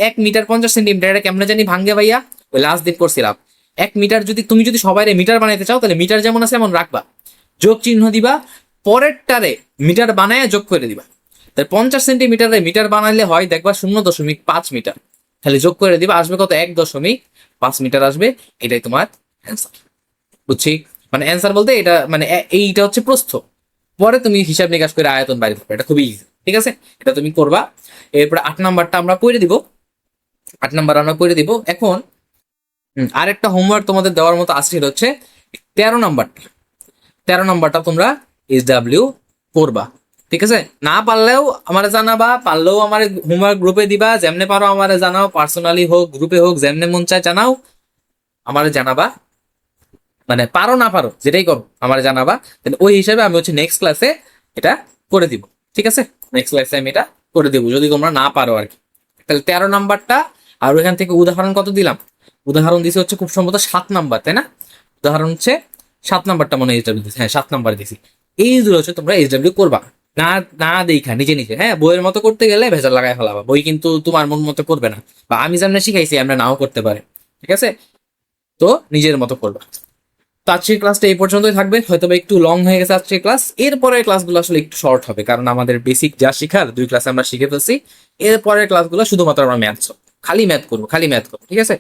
Speaker 1: 1 মিটার 50 সেন্টিমিটার এটা কেমনে জানি ভাঙ্গে ভাইয়া, ওই লাস্ট দিন করছিলাম। 1 মিটার যদি তুমি যদি সবাই মিটার বানাইতে চাও, তাহলে মিটার যেমন আছে এমন রাখবা, যোগ চিহ্ন দিবা, পরেরটারে মিটার বানায় যোগ করে দিবা। তাহলে 50 সেন্টিমিটারে মিটার বানাইলে হয় দেখবা 0.5 মিটার, তাহলে যোগ করে দিবা, আসবে কত? 1.5 মিটার আসবে। এটাই তোমার অ্যান্সার, বুঝছি? মানে অ্যান্সার বলতে এটা মানে এইটা হচ্ছে প্রস্থ। পরে তুমি হিসাব নিকাশ করে আয়তন বাইরে করবে, এটা খুবই ইজি, ঠিক আছে, এটা তুমি করবা। এরপরে 8 নাম্বারটা আমরা করে দিব, 8 নাম্বার আমরা করে দিব। এখন আরেকটা হোমওয়ার্ক তোমাদের দেওয়ার মতো আসছিল হচ্ছে 13 নাম্বারটা। 13 নাম্বারটা তোমরা এইচডাব্লিউ করবা, ঠিক আছে। না পারলেও আমার জানাবা, পারলেও আমার হোমওয়ার্ক গ্রুপে দিবা, যেমনে পারো আমার জানাও, পার্সোনালি হোক গ্রুপে হোক, যেমনে মন চায় জানাও, আমার জানাবা। মানে পারো না পারো যেটাই করো আমার জানাবা, ওই হিসাবে আমি হচ্ছে নেক্সট ক্লাসে এটা করে দিব, ঠিক আছে। নেক্সট ক্লাসে আমি এটা করে দিব যদি তোমরা না পারো আর কি। তাহলে 13 নাম্বারটা, আর ওইখান থেকে উদাহরণ কত দিলাম? উদাহরণ দিছি হচ্ছে খুব সম্ভবত 7 নাম্বার, তাই না? উদাহরণ হচ্ছে 7 নাম্বারটা মনে হয় এইচডাব্লিউ দিছি, হ্যাঁ 7 নাম্বার দিছি। এইগুলো হচ্ছে তোমরা এইচডাব্লিউ করবা, না না দেখা নিজে নিজে। হ্যাঁ, বইয়ের মতো করতে গেলে ভেজাল লাগাই ফেলাবা, বই কিন্তু তোমার মন মতো করবে না, বা আমি যেমন শিখাইছি আমরা নাও করতে পারে, ঠিক আছে। তো নিজের মতো করবা। তো আজকের ক্লাসটা এই পর্যন্তই থাকবে, হয়তো একটু লং হয়ে গেছে আজকের ক্লাস। এরপরের ক্লাসগুলো আসলে একটু শর্ট হবে, কারণ আমাদের বেসিক যা শিখার 2 ক্লাসে আমরা শিখে ফেলছি। এরপরের ক্লাসগুলো শুধুমাত্র আমরা ম্যাথস, খালি ম্যাথ করবো, খালি ম্যাথ করবো, ঠিক আছে।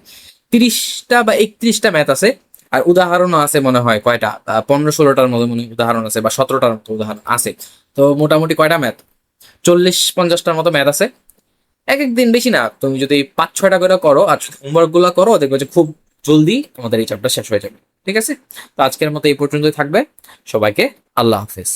Speaker 1: 30টা বা 31টা ম্যাথ আছে, আর উদাহরণও আছে মনে হয় কয়টা, 15-16টার মতো মনে হয় উদাহরণ আছে, বা 17টার মতো উদাহরণ আছে। তো মোটামুটি কয়টা ম্যাথ, 40-50টার মতো ম্যাথ আছে। এক এক দিন বেশি না, তুমি যদি 5-6টা করে করো আর হোমওয়ার্ক গুলো করো, দেখবে যে খুব জলদি আমাদের এই চ্যাপ্টার শেষ হয়ে যাবে, ঠিক আছে। তো আজকের মতো এই পর্যন্তই থাকবে। সবাইকে আল্লাহ হাফেজ।